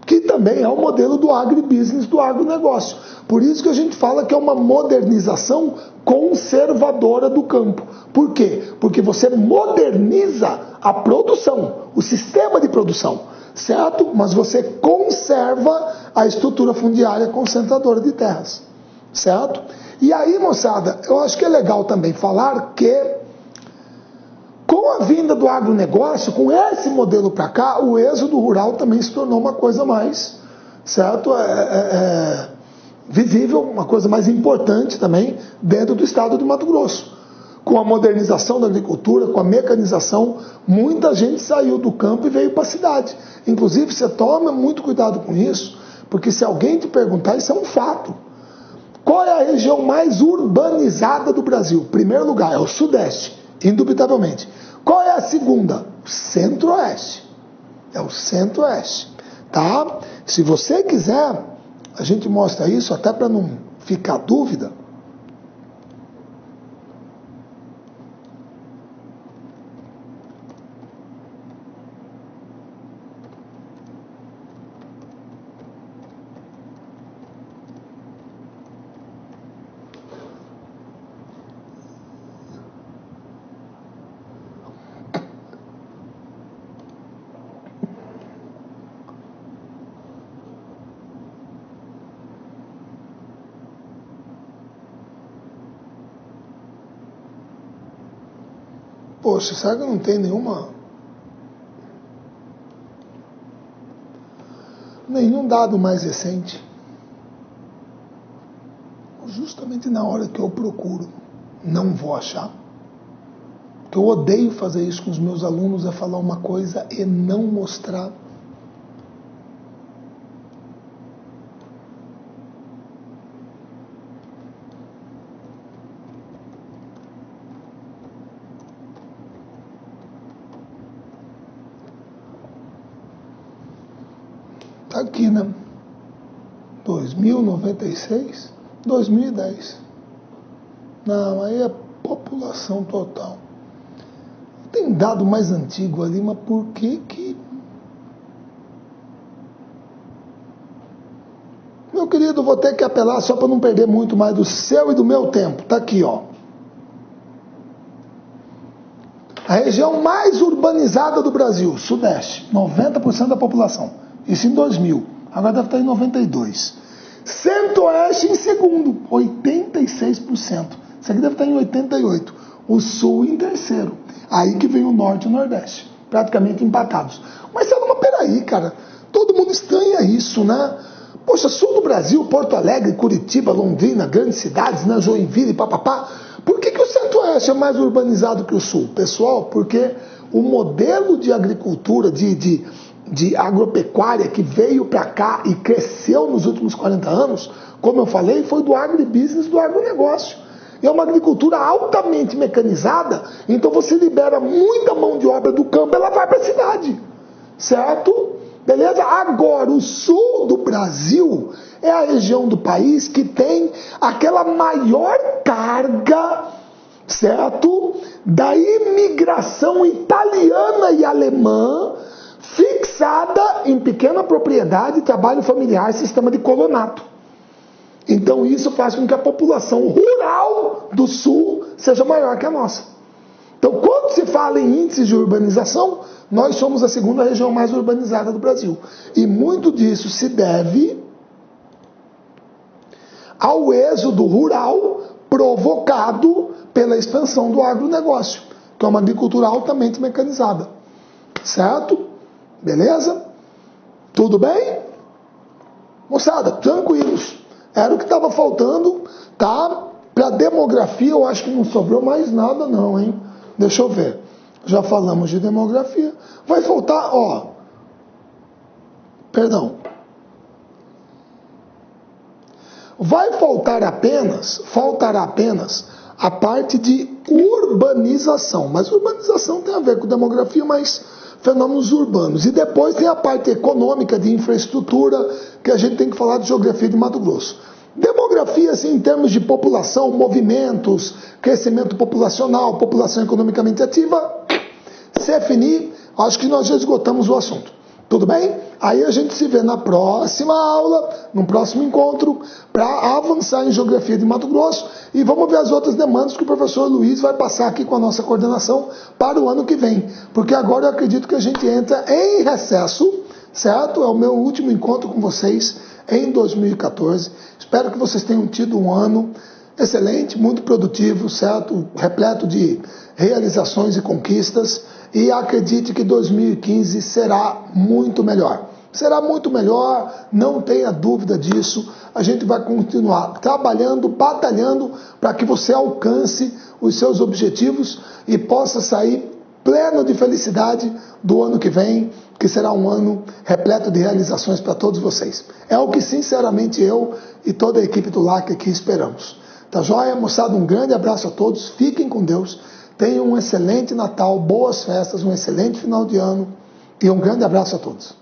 Que também é o modelo do agribusiness, do agronegócio. Por isso que a gente fala que é uma modernização conservadora do campo. Por quê? Porque você moderniza a produção, o sistema de produção, certo? Mas você conserva a estrutura fundiária concentradora de terras, certo? E aí, moçada, eu acho que é legal também falar que com a vinda do agronegócio, com esse modelo para cá, o êxodo rural também se tornou uma coisa mais, certo? Visível, uma coisa mais importante também dentro do estado do Mato Grosso. Com a modernização da agricultura, com a mecanização, muita gente saiu do campo e veio para a cidade. Inclusive, você toma muito cuidado com isso, porque se alguém te perguntar, isso é um fato. Qual é a região mais urbanizada do Brasil? Primeiro lugar, é o Sudeste, indubitavelmente. Qual é a segunda? O Centro-Oeste. É o Centro-Oeste. Tá? Se você quiser, A gente mostra isso até para não ficar dúvida. Poxa, será que não tem nenhum dado mais recente? Justamente na hora que eu procuro, não vou achar. Porque eu odeio fazer isso com os meus alunos, é falar uma coisa e não mostrar. Está aqui, né? 2096, 2010. Não, aí é população total. Tem dado mais antigo ali, mas por que... Meu querido, vou ter que apelar só para não perder muito mais do seu e do meu tempo. Está aqui, ó. A região mais urbanizada do Brasil, Sudeste, 90% da população. Isso em 2000. Agora deve estar em 92. Centro-Oeste em segundo, 86%. Isso aqui deve estar em 88%. O Sul em terceiro. Aí que vem o Norte e o Nordeste. Praticamente empatados. Mas peraí, cara. Todo mundo estranha isso, né? Poxa, Sul do Brasil, Porto Alegre, Curitiba, Londrina, grandes cidades, né? Joinville, papapá. Por que o Centro-Oeste é mais urbanizado que o Sul? Pessoal, porque o modelo de agricultura, de agropecuária que veio para cá e cresceu nos últimos 40 anos, como eu falei, foi do agribusiness, do agronegócio. É uma agricultura altamente mecanizada, então você libera muita mão de obra do campo, ela vai para a cidade, certo? Beleza? Agora, o sul do Brasil é a região do país que tem aquela maior carga, certo? Da imigração italiana e alemã, fixada em pequena propriedade, trabalho familiar, sistema de colonato. Então isso faz com que a população rural do sul seja maior que a nossa. Então quando se fala em índices de urbanização, nós somos a segunda região mais urbanizada do Brasil. E muito disso se deve ao êxodo rural provocado pela expansão do agronegócio, que é uma agricultura altamente mecanizada. Certo? Beleza? Tudo bem? Moçada, tranquilos. Era o que estava faltando, tá? Para demografia, eu acho que não sobrou mais nada não, hein? Deixa eu ver. Já falamos de demografia. Vai faltar, ó. Perdão. Faltará apenas a parte de urbanização. Mas urbanização tem a ver com demografia, mas fenômenos urbanos. E depois tem a parte econômica de infraestrutura, que a gente tem que falar de geografia de Mato Grosso. Demografia, assim, em termos de população, movimentos, crescimento populacional, população economicamente ativa, CFNI, acho que nós já esgotamos o assunto. Tudo bem? Aí a gente se vê na próxima aula, no próximo encontro, para avançar em geografia de Mato Grosso e vamos ver as outras demandas que o professor Luiz vai passar aqui com a nossa coordenação para o ano que vem. Porque agora eu acredito que a gente entra em recesso, certo? É o meu último encontro com vocês em 2014. Espero que vocês tenham tido um ano excelente, muito produtivo, certo? Repleto de realizações e conquistas. E acredite que 2015 será muito melhor. Será muito melhor, não tenha dúvida disso. A gente vai continuar trabalhando, batalhando para que você alcance os seus objetivos e possa sair pleno de felicidade do ano que vem, que será um ano repleto de realizações para todos vocês. É o que sinceramente eu e toda a equipe do LAC aqui esperamos. Tá joia, moçada? Um grande abraço a todos, fiquem com Deus. Tenham um excelente Natal, boas festas, um excelente final de ano e um grande abraço a todos.